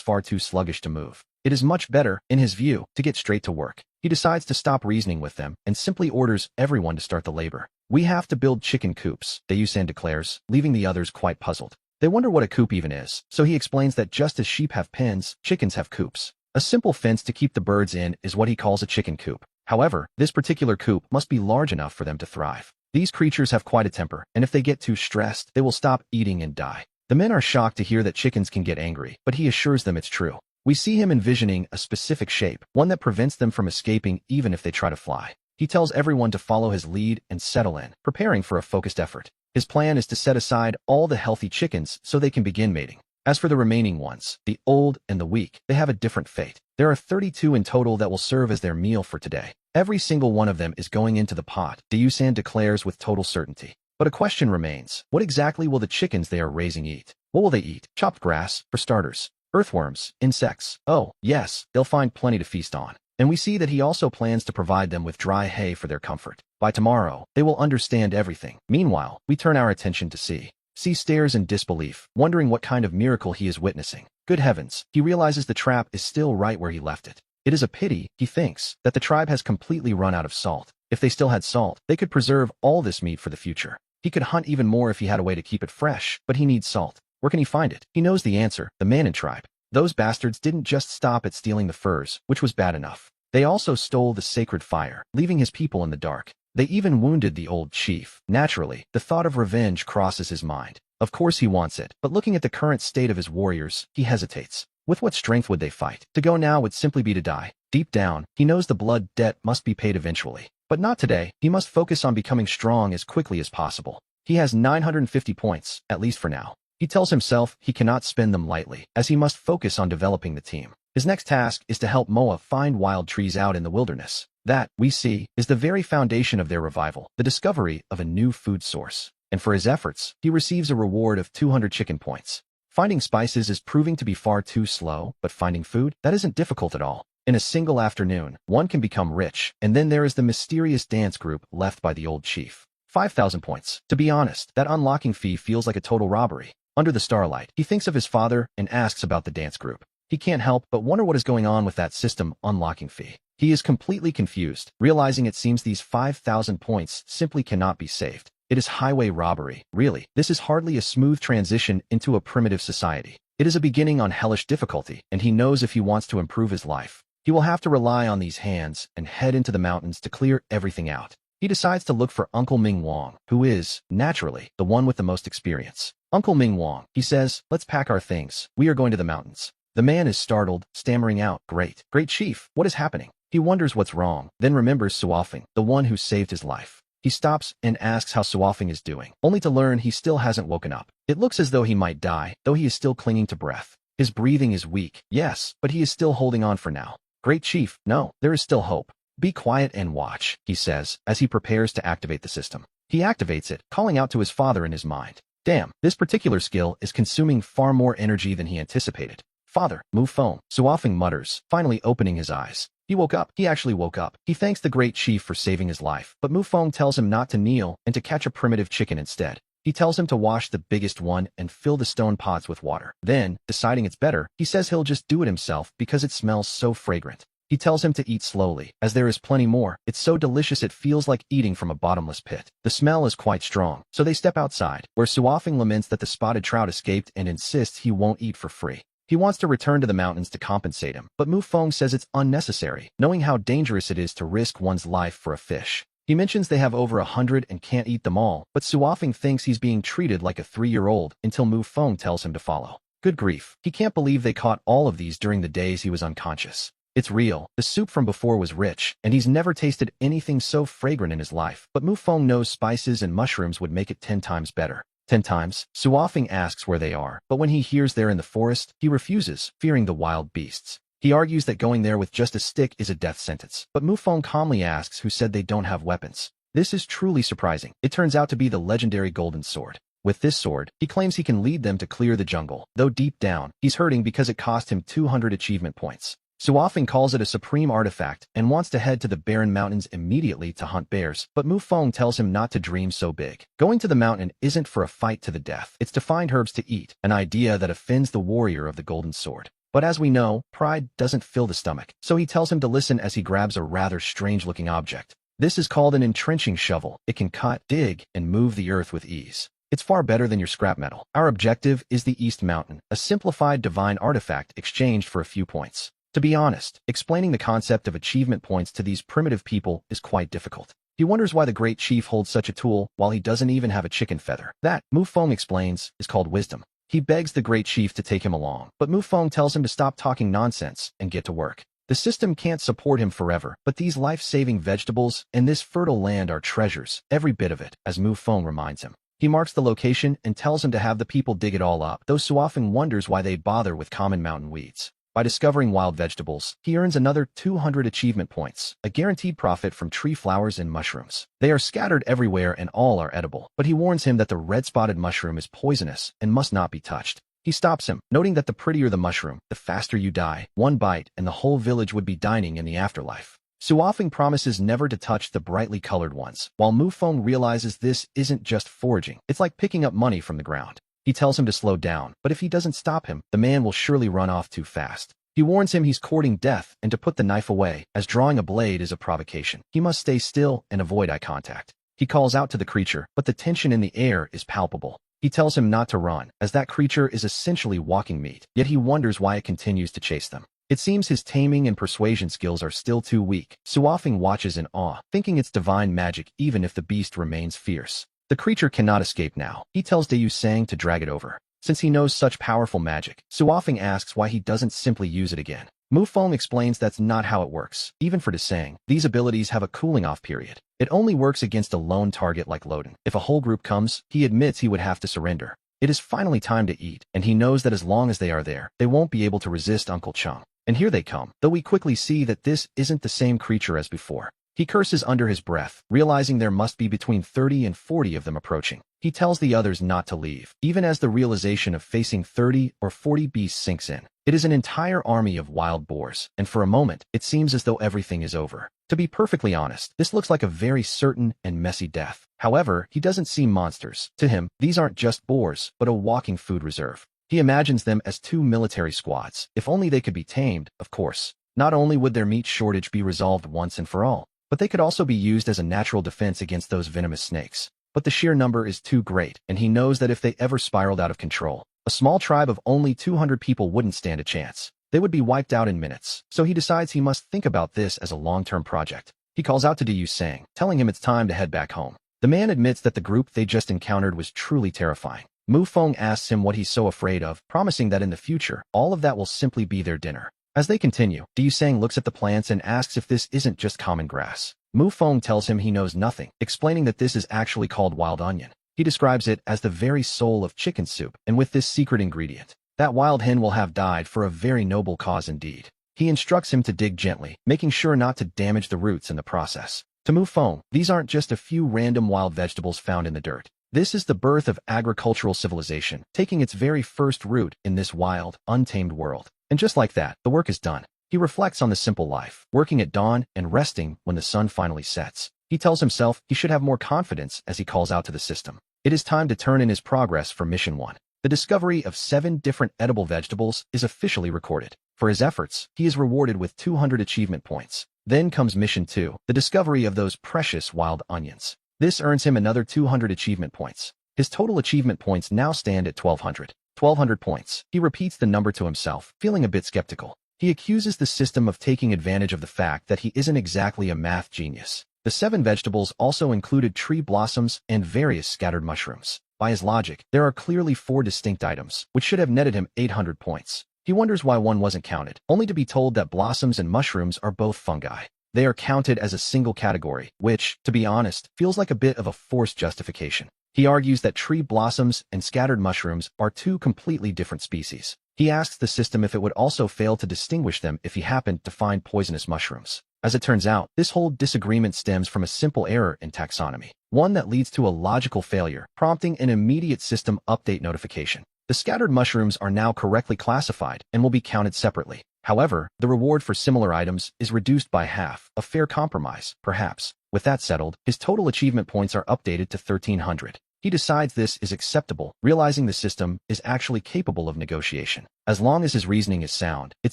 far too sluggish to move. It is much better, in his view, to get straight to work. He decides to stop reasoning with them and simply orders everyone to start the labor. We have to build chicken coops, Dayu-san declares, leaving the others quite puzzled. They wonder what a coop even is, so he explains that just as sheep have pens, chickens have coops. A simple fence to keep the birds in is what he calls a chicken coop. However, this particular coop must be large enough for them to thrive. These creatures have quite a temper, and if they get too stressed, they will stop eating and die. The men are shocked to hear that chickens can get angry, but he assures them it's true. We see him envisioning a specific shape, one that prevents them from escaping even if they try to fly. He tells everyone to follow his lead and settle in, preparing for a focused effort. His plan is to set aside all the healthy chickens so they can begin mating. As for the remaining ones, the old and the weak, they have a different fate. There are 32 in total that will serve as their meal for today. Every single one of them is going into the pot, Dayu-san declares with total certainty. But a question remains. What exactly will the chickens they are raising eat? What will they eat? Chopped grass, for starters. Earthworms, insects. Oh, yes, they'll find plenty to feast on. And we see that he also plans to provide them with dry hay for their comfort. By tomorrow, they will understand everything. Meanwhile, we turn our attention to C. C stares in disbelief, wondering what kind of miracle he is witnessing. Good heavens, he realizes the trap is still right where he left it. It is a pity, he thinks, that the tribe has completely run out of salt. If they still had salt, they could preserve all this meat for the future. He could hunt even more if he had a way to keep it fresh, but he needs salt. Where can he find it? He knows the answer, the Manin tribe. Those bastards didn't just stop at stealing the furs, which was bad enough. They also stole the sacred fire, leaving his people in the dark. They even wounded the old chief. Naturally, the thought of revenge crosses his mind. Of course he wants it, but looking at the current state of his warriors, he hesitates. With what strength would they fight? To go now would simply be to die. Deep down, he knows the blood debt must be paid eventually. But not today. He must focus on becoming strong as quickly as possible. He has 950 points, at least for now. He tells himself he cannot spend them lightly, as he must focus on developing the team. His next task is to help Moa find wild trees out in the wilderness. That, we see, is the very foundation of their revival, the discovery of a new food source. And for his efforts, he receives a reward of 200 chicken points. Finding spices is proving to be far too slow, but finding food, that isn't difficult at all. In a single afternoon, one can become rich, and then there is the mysterious dance group left by the old chief. 5,000 points. To be honest, that unlocking fee feels like a total robbery. Under the starlight, he thinks of his father and asks about the dance group. He can't help but wonder what is going on with that system unlocking fee. He is completely confused, realizing it seems these 5,000 points simply cannot be saved. It is highway robbery. Really, this is hardly a smooth transition into a primitive society. It is a beginning on hellish difficulty, and he knows if he wants to improve his life, he will have to rely on these hands and head into the mountains to clear everything out. He decides to look for Uncle Ming Wong, who is, naturally, the one with the most experience. Uncle Ming Wong, he says, let's pack our things. We are going to the mountains. The man is startled, stammering out, Great chief, what is happening? He wonders what's wrong, then remembers Suofeng, the one who saved his life. He stops and asks how Suofeng is doing, only to learn he still hasn't woken up. It looks as though he might die, though he is still clinging to breath. His breathing is weak, yes, but he is still holding on for now. Great chief, no, there is still hope. Be quiet and watch, he says, as he prepares to activate the system. He activates it, calling out to his father in his mind. Damn, this particular skill is consuming far more energy than he anticipated. Father, move phone, Suofeng mutters, finally opening his eyes. He woke up. He actually woke up. He thanks the great chief for saving his life, but Mufeng tells him not to kneel and to catch a primitive chicken instead. He tells him to wash the biggest one and fill the stone pots with water. Then, deciding it's better, he says he'll just do it himself because it smells so fragrant. He tells him to eat slowly, as there is plenty more. It's so delicious it feels like eating from a bottomless pit. The smell is quite strong, so they step outside, where Suofeng laments that the spotted trout escaped and insists he won't eat for free. He wants to return to the mountains to compensate him, but Mufeng says it's unnecessary, knowing how dangerous it is to risk one's life for a fish. He mentions they have over 100 and can't eat them all, but Suofeng thinks he's being treated like a 3-year-old until Mufeng tells him to follow. Good grief, he can't believe they caught all of these during the days he was unconscious. It's real, the soup from before was rich, and he's never tasted anything so fragrant in his life, but Mufeng knows spices and mushrooms would make it 10 times better. 10 times, Suofeng asks where they are, but when he hears they're in the forest, he refuses, fearing the wild beasts. He argues that going there with just a stick is a death sentence, but Mufeng calmly asks who said they don't have weapons. This is truly surprising. It turns out to be the legendary golden sword. With this sword, he claims he can lead them to clear the jungle, though deep down, he's hurting because it cost him 200 achievement points. Suofeng calls it a supreme artifact and wants to head to the barren mountains immediately to hunt bears, but Mufeng tells him not to dream so big. Going to the mountain isn't for a fight to the death, it's to find herbs to eat, an idea that offends the warrior of the golden sword. But as we know, pride doesn't fill the stomach, so he tells him to listen as he grabs a rather strange-looking object. This is called an entrenching shovel. It can cut, dig, and move the earth with ease. It's far better than your scrap metal. Our objective is the East Mountain, a simplified divine artifact exchanged for a few points. To be honest, explaining the concept of achievement points to these primitive people is quite difficult. He wonders why the great chief holds such a tool while he doesn't even have a chicken feather. That, Mufeng explains, is called wisdom. He begs the great chief to take him along, but Mufeng tells him to stop talking nonsense and get to work. The system can't support him forever, but these life-saving vegetables and this fertile land are treasures, every bit of it, as Mufeng reminds him. He marks the location and tells him to have the people dig it all up, though Suofeng wonders why they bother with common mountain weeds. By discovering wild vegetables, he earns another 200 achievement points, a guaranteed profit from tree flowers and mushrooms. They are scattered everywhere and all are edible, but he warns him that the red-spotted mushroom is poisonous and must not be touched. He stops him, noting that the prettier the mushroom, the faster you die. One bite, and the whole village would be dining in the afterlife. Suofeng promises never to touch the brightly colored ones, while Mufeng realizes this isn't just foraging, it's like picking up money from the ground. He tells him to slow down, but if he doesn't stop him, the man will surely run off too fast. He warns him he's courting death and to put the knife away, as drawing a blade is a provocation. He must stay still and avoid eye contact. He calls out to the creature, but the tension in the air is palpable. He tells him not to run, as that creature is essentially walking meat, yet he wonders why it continues to chase them. It seems his taming and persuasion skills are still too weak. Suofeng watches in awe, thinking it's divine magic even if the beast remains fierce. The creature cannot escape now. He tells Dayu Sang to drag it over. Since he knows such powerful magic, Suofeng asks why he doesn't simply use it again. Mufeng explains that's not how it works. Even for Desang, these abilities have a cooling-off period. It only works against a lone target like Loden. If a whole group comes, he admits he would have to surrender. It is finally time to eat, and he knows that as long as they are there, they won't be able to resist Uncle Chung. And here they come, though we quickly see that this isn't the same creature as before. He curses under his breath, realizing there must be between 30 and 40 of them approaching. He tells the others not to leave, even as the realization of facing 30 or 40 beasts sinks in. It is an entire army of wild boars, and for a moment, it seems as though everything is over. To be perfectly honest, this looks like a very certain and messy death. However, he doesn't see monsters. To him, these aren't just boars, but a walking food reserve. He imagines them as two military squads, if only they could be tamed, of course. Not only would their meat shortage be resolved once and for all, but they could also be used as a natural defense against those venomous snakes. But the sheer number is too great, and he knows that if they ever spiraled out of control, a small tribe of only 200 people wouldn't stand a chance. They would be wiped out in minutes. So he decides he must think about this as a long-term project. He calls out to Du Sang, telling him it's time to head back home. The man admits that the group they just encountered was truly terrifying. Mu Feng asks him what he's so afraid of, promising that in the future, all of that will simply be their dinner. As they continue, Du Sang looks at the plants and asks if this isn't just common grass. Mu Feng tells him he knows nothing, explaining that this is actually called wild onion. He describes it as the very soul of chicken soup, and with this secret ingredient, that wild hen will have died for a very noble cause indeed. He instructs him to dig gently, making sure not to damage the roots in the process. To Mu Feng, these aren't just a few random wild vegetables found in the dirt. This is the birth of agricultural civilization, taking its very first root in this wild, untamed world. And just like that, the work is done. He reflects on the simple life, working at dawn and resting when the sun finally sets. He tells himself he should have more confidence as he calls out to the system. It is time to turn in his progress for Mission 1. The discovery of 7 different edible vegetables is officially recorded. For his efforts, he is rewarded with 200 achievement points. Then comes Mission 2, the discovery of those precious wild onions. This earns him another 200 achievement points. His total achievement points now stand at 1,200. 1,200 points. He repeats the number to himself, feeling a bit skeptical. He accuses the system of taking advantage of the fact that he isn't exactly a math genius. The 7 vegetables also included tree blossoms and various scattered mushrooms. By his logic, there are clearly 4 distinct items, which should have netted him 800 points. He wonders why one wasn't counted, only to be told that blossoms and mushrooms are both fungi. They are counted as a single category, which, to be honest, feels like a bit of a forced justification. He argues that tree blossoms and scattered mushrooms are 2 completely different species. He asks the system if it would also fail to distinguish them if he happened to find poisonous mushrooms. As it turns out, this whole disagreement stems from a simple error in taxonomy, one that leads to a logical failure, prompting an immediate system update notification. The scattered mushrooms are now correctly classified and will be counted separately. However, the reward for similar items is reduced by half, a fair compromise, perhaps. With that settled, his total achievement points are updated to 1,300. He decides this is acceptable, realizing the system is actually capable of negotiation. As long as his reasoning is sound, it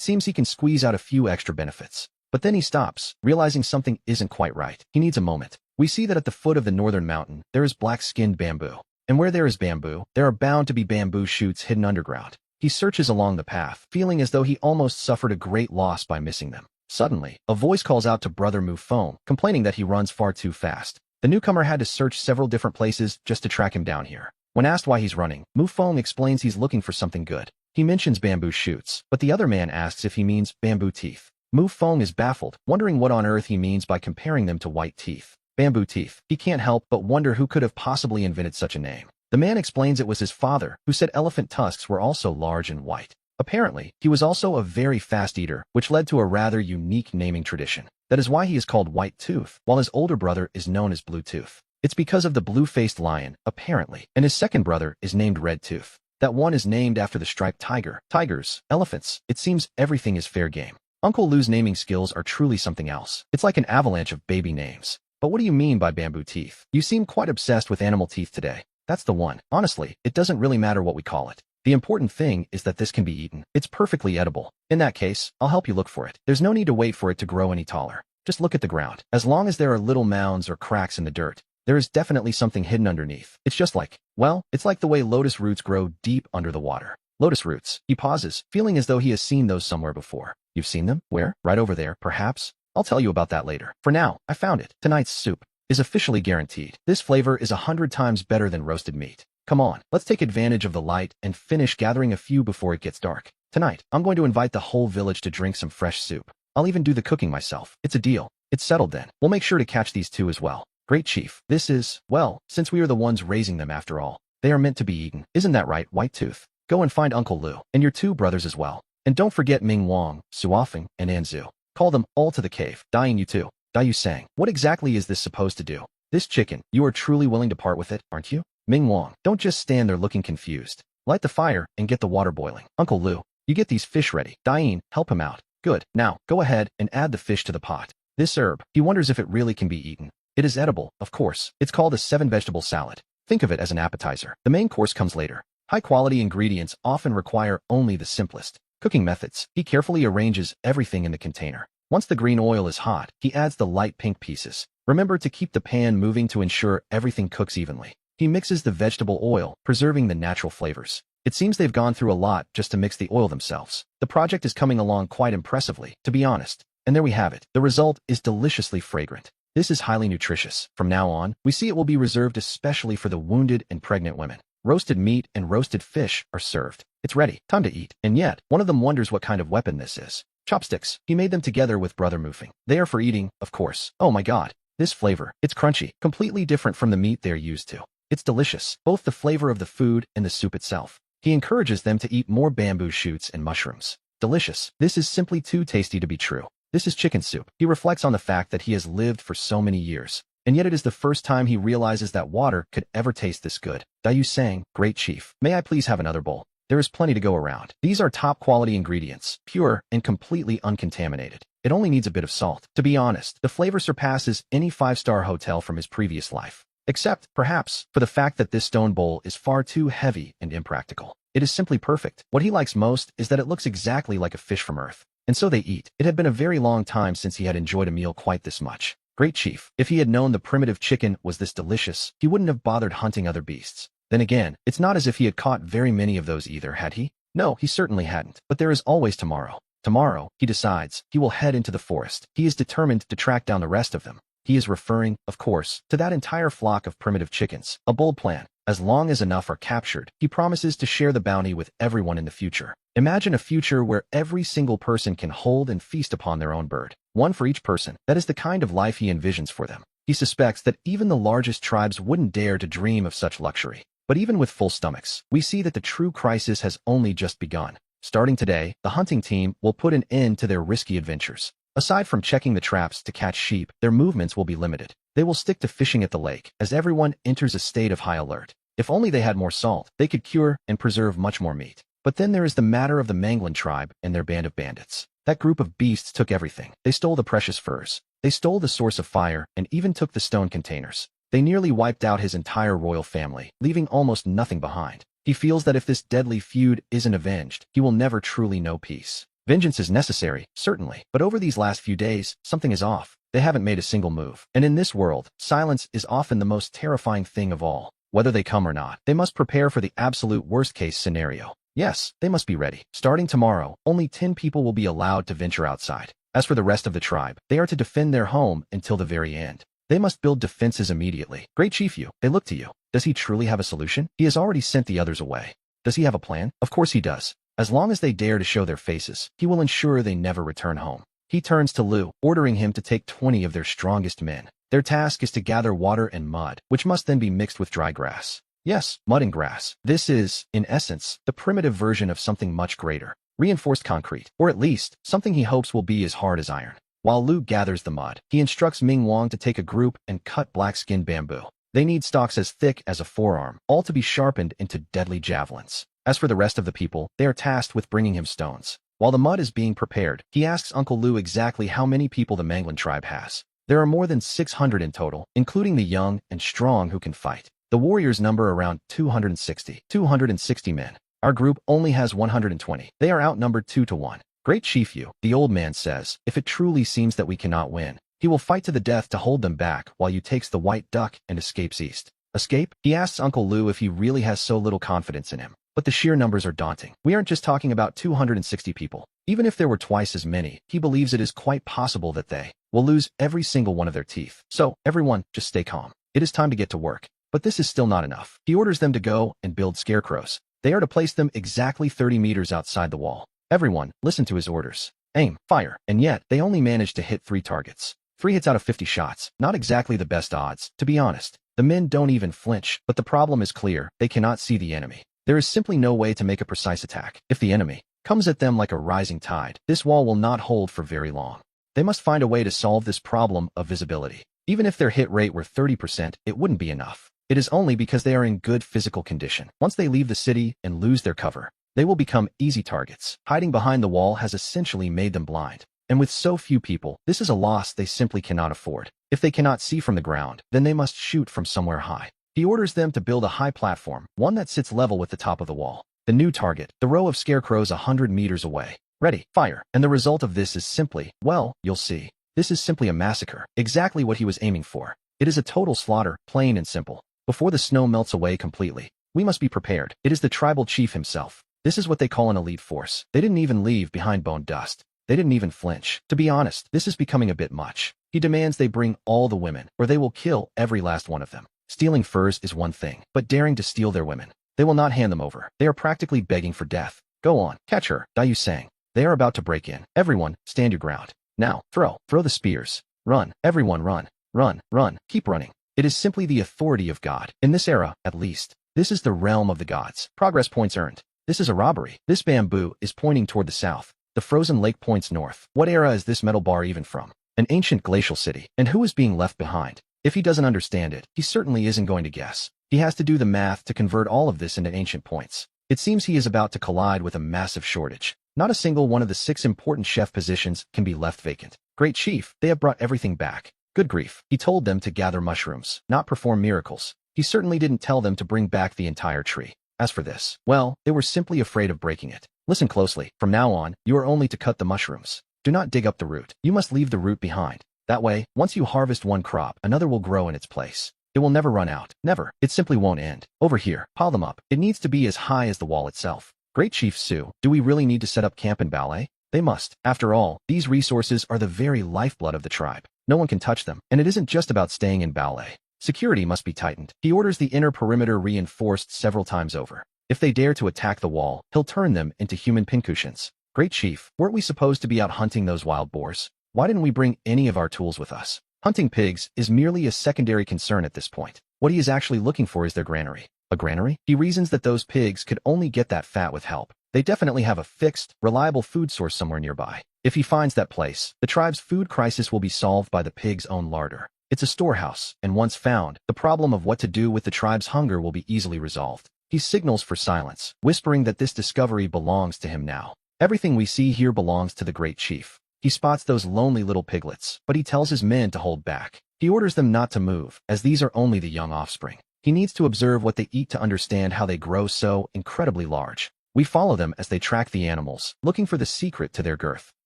seems he can squeeze out a few extra benefits. But then he stops, realizing something isn't quite right. He needs a moment. We see that at the foot of the northern mountain, there is black-skinned bamboo. And where there is bamboo, there are bound to be bamboo shoots hidden underground. He searches along the path, feeling as though he almost suffered a great loss by missing them. Suddenly, a voice calls out to Brother Mu Feng, complaining that he runs far too fast. The newcomer had to search several different places just to track him down here. When asked why he's running, Mu Feng explains he's looking for something good. He mentions bamboo shoots, but the other man asks if he means bamboo teeth. Mu Feng is baffled, wondering what on earth he means by comparing them to white teeth. Bamboo teeth. He can't help but wonder who could have possibly invented such a name. The man explains it was his father, who said elephant tusks were also large and white. Apparently, he was also a very fast eater, which led to a rather unique naming tradition. That is why he is called White Tooth, while his older brother is known as Blue Tooth. It's because of the blue-faced lion, apparently, and his second brother is named Red Tooth. That one is named after the striped tiger, tigers, elephants. It seems everything is fair game. Uncle Lu's naming skills are truly something else. It's like an avalanche of baby names. But what do you mean by bamboo teeth? You seem quite obsessed with animal teeth today. That's the one. Honestly, it doesn't really matter what we call it. The important thing is that this can be eaten. It's perfectly edible. In that case, I'll help you look for it. There's no need to wait for it to grow any taller. Just look at the ground. As long as there are little mounds or cracks in the dirt, there is definitely something hidden underneath. It's just like, well, it's like the way lotus roots grow deep under the water. Lotus roots. He pauses, feeling as though he has seen those somewhere before. You've seen them? Where? Right over there, perhaps? I'll tell you about that later. For now, I found it. Tonight's soup is officially guaranteed. This flavor is 100 times better than roasted meat. Come on, let's take advantage of the light and finish gathering a few before it gets dark. Tonight, I'm going to invite the whole village to drink some fresh soup. I'll even do the cooking myself. It's a deal. It's settled then. We'll make sure to catch these 2 as well. Great Chief. This is, well, since we are the ones raising them after all, they are meant to be eaten. Isn't that right, White Tooth? Go and find Uncle Lu, and your 2 brothers as well. And don't forget Ming Wang, Suofeng, and Anzu. Call them all to the cave. Dying you too. Du Sang. What exactly is this supposed to do? This chicken, you are truly willing to part with it, aren't you? Ming Wang, don't just stand there looking confused. Light the fire and get the water boiling. Uncle Lu, you get these fish ready. Diane, help him out. Good. Now, go ahead and add the fish to the pot. This herb, he wonders if it really can be eaten. It is edible, of course. It's called a 7-vegetable salad. Think of it as an appetizer. The main course comes later. High-quality ingredients often require only the simplest cooking methods. He carefully arranges everything in the container. Once the green oil is hot, he adds the light pink pieces. Remember to keep the pan moving to ensure everything cooks evenly. He mixes the vegetable oil, preserving the natural flavors. It seems they've gone through a lot just to mix the oil themselves. The project is coming along quite impressively, to be honest. And there we have it. The result is deliciously fragrant. This is highly nutritious. From now on, we see it will be reserved especially for the wounded and pregnant women. Roasted meat and roasted fish are served. It's ready. Time to eat. And yet, one of them wonders what kind of weapon this is. Chopsticks. He made them together with Brother Mufing. They are for eating, of course. Oh my god. This flavor. It's crunchy. Completely different from the meat they're used to. It's delicious. Both the flavor of the food and the soup itself. He encourages them to eat more bamboo shoots and mushrooms. Delicious. This is simply too tasty to be true. This is chicken soup. He reflects on the fact that he has lived for so many years. And yet it is the first time he realizes that water could ever taste this good. Dayu sang, "Great chief, may I please have another bowl?" There is plenty to go around. These are top-quality ingredients, pure and completely uncontaminated. It only needs a bit of salt. To be honest, the flavor surpasses any 5-star hotel from his previous life. Except, perhaps, for the fact that this stone bowl is far too heavy and impractical. It is simply perfect. What he likes most is that it looks exactly like a fish from Earth. And so they eat. It had been a very long time since he had enjoyed a meal quite this much. Great chief, if he had known the primitive chicken was this delicious, he wouldn't have bothered hunting other beasts. Then again, it's not as if he had caught very many of those either, had he? No, he certainly hadn't. But there is always tomorrow. Tomorrow, he decides, he will head into the forest. He is determined to track down the rest of them. He is referring, of course, to that entire flock of primitive chickens. A bold plan. As long as enough are captured, he promises to share the bounty with everyone in the future. Imagine a future where every single person can hold and feast upon their own bird. One for each person. That is the kind of life he envisions for them. He suspects that even the largest tribes wouldn't dare to dream of such luxury. But even with full stomachs, we see that the true crisis has only just begun. Starting today, the hunting team will put an end to their risky adventures. Aside from checking the traps to catch sheep, their movements will be limited. They will stick to fishing at the lake, as everyone enters a state of high alert. If only they had more salt, they could cure and preserve much more meat. But then there is the matter of the Manglan tribe and their band of bandits. That group of beasts took everything. They stole the precious furs. They stole the source of fire and even took the stone containers. They nearly wiped out his entire royal family, leaving almost nothing behind. He feels that if this deadly feud isn't avenged, he will never truly know peace. Vengeance is necessary, certainly, but over these last few days, something is off. They haven't made a single move. And in this world, silence is often the most terrifying thing of all. Whether they come or not, they must prepare for the absolute worst-case scenario. Yes, they must be ready. Starting tomorrow, only 10 people will be allowed to venture outside. As for the rest of the tribe, they are to defend their home until the very end. They must build defenses immediately. Great Chief Yu, they look to you. Does he truly have a solution? He has already sent the others away. Does he have a plan? Of course he does. As long as they dare to show their faces, he will ensure they never return home. He turns to Lu, ordering him to take 20 of their strongest men. Their task is to gather water and mud, which must then be mixed with dry grass. Yes, mud and grass. This is, in essence, the primitive version of something much greater. Reinforced concrete, or at least, something he hopes will be as hard as iron. While Lu gathers the mud, he instructs Ming Wang to take a group and cut black-skinned bamboo. They need stalks as thick as a forearm, all to be sharpened into deadly javelins. As for the rest of the people, they are tasked with bringing him stones. While the mud is being prepared, he asks Uncle Lu exactly how many people the Manglan tribe has. There are more than 600 in total, including the young and strong who can fight. The warriors number around 260 men. Our group only has 120. They are outnumbered 2 to 1. Great Chief Yu, the old man says, if it truly seems that we cannot win, he will fight to the death to hold them back while you takes the white duck and escapes east. Escape? He asks Uncle Lu if he really has so little confidence in him. But the sheer numbers are daunting. We aren't just talking about 260 people. Even if there were twice as many, he believes it is quite possible that they will lose every single one of their teeth. So, everyone, just stay calm. It is time to get to work. But this is still not enough. He orders them to go and build scarecrows. They are to place them exactly 30 meters outside the wall. Everyone, listen to his orders. Aim, fire. And yet, they only managed to hit 3 targets. 3 hits out of 50 shots. Not exactly the best odds, to be honest. The men don't even flinch, but the problem is clear. They cannot see the enemy. There is simply no way to make a precise attack. If the enemy comes at them like a rising tide, this wall will not hold for very long. They must find a way to solve this problem of visibility. Even if their hit rate were 30%, it wouldn't be enough. It is only because they are in good physical condition. Once they leave the city and lose their cover, they will become easy targets. Hiding behind the wall has essentially made them blind. And with so few people, this is a loss they simply cannot afford. If they cannot see from the ground, then they must shoot from somewhere high. He orders them to build a high platform, one that sits level with the top of the wall. The new target, the row of scarecrows 100 meters away. Ready, fire. And the result of this is simply, well, you'll see. This is simply a massacre, exactly what he was aiming for. It is a total slaughter, plain and simple. Before the snow melts away completely, we must be prepared. It is the tribal chief himself. This is what they call an elite force. They didn't even leave behind bone dust. They didn't even flinch. To be honest, this is becoming a bit much. He demands they bring all the women, or they will kill every last one of them. Stealing furs is one thing, but daring to steal their women, they will not hand them over. They are practically begging for death. Go on, catch her, Dayu sang. They are about to break in. Everyone, stand your ground. Now, throw the spears. Run, everyone run, run, keep running. It is simply the authority of God. In this era, at least, this is the realm of the gods. Progress points earned. This is a robbery. This bamboo is pointing toward the south. The frozen lake points north. What era is this metal bar even from? An ancient glacial city. And who is being left behind? If he doesn't understand it, he certainly isn't going to guess. He has to do the math to convert all of this into ancient points. It seems he is about to collide with a massive shortage. Not a single one of the 6 important chef positions can be left vacant. Great chief, they have brought everything back. Good grief. He told them to gather mushrooms, not perform miracles. He certainly didn't tell them to bring back the entire tree. As for this, well, they were simply afraid of breaking it. Listen closely. From now on, you are only to cut the mushrooms. Do not dig up the root. You must leave the root behind. That way, once you harvest one crop, another will grow in its place. It will never run out. Never. It simply won't end. Over here, pile them up. It needs to be as high as the wall itself. Great Chief Su, do we really need to set up camp in ballet? They must. After all, these resources are the very lifeblood of the tribe. No one can touch them, and it isn't just about staying in ballet. Security must be tightened. He orders the inner perimeter reinforced several times over. If they dare to attack the wall, he'll turn them into human pincushions. Great Chief, weren't we supposed to be out hunting those wild boars? Why didn't we bring any of our tools with us? Hunting pigs is merely a secondary concern at this point. What he is actually looking for is their granary. A granary? He reasons that those pigs could only get that fat with help. They definitely have a fixed, reliable food source somewhere nearby. If he finds that place, the tribe's food crisis will be solved by the pig's own larder. It's a storehouse, and once found, the problem of what to do with the tribe's hunger will be easily resolved. He signals for silence, whispering that this discovery belongs to him now. Everything we see here belongs to the great chief. He spots those lonely little piglets, but he tells his men to hold back. He orders them not to move, as these are only the young offspring. He needs to observe what they eat to understand how they grow so incredibly large. We follow them as they track the animals, looking for the secret to their girth.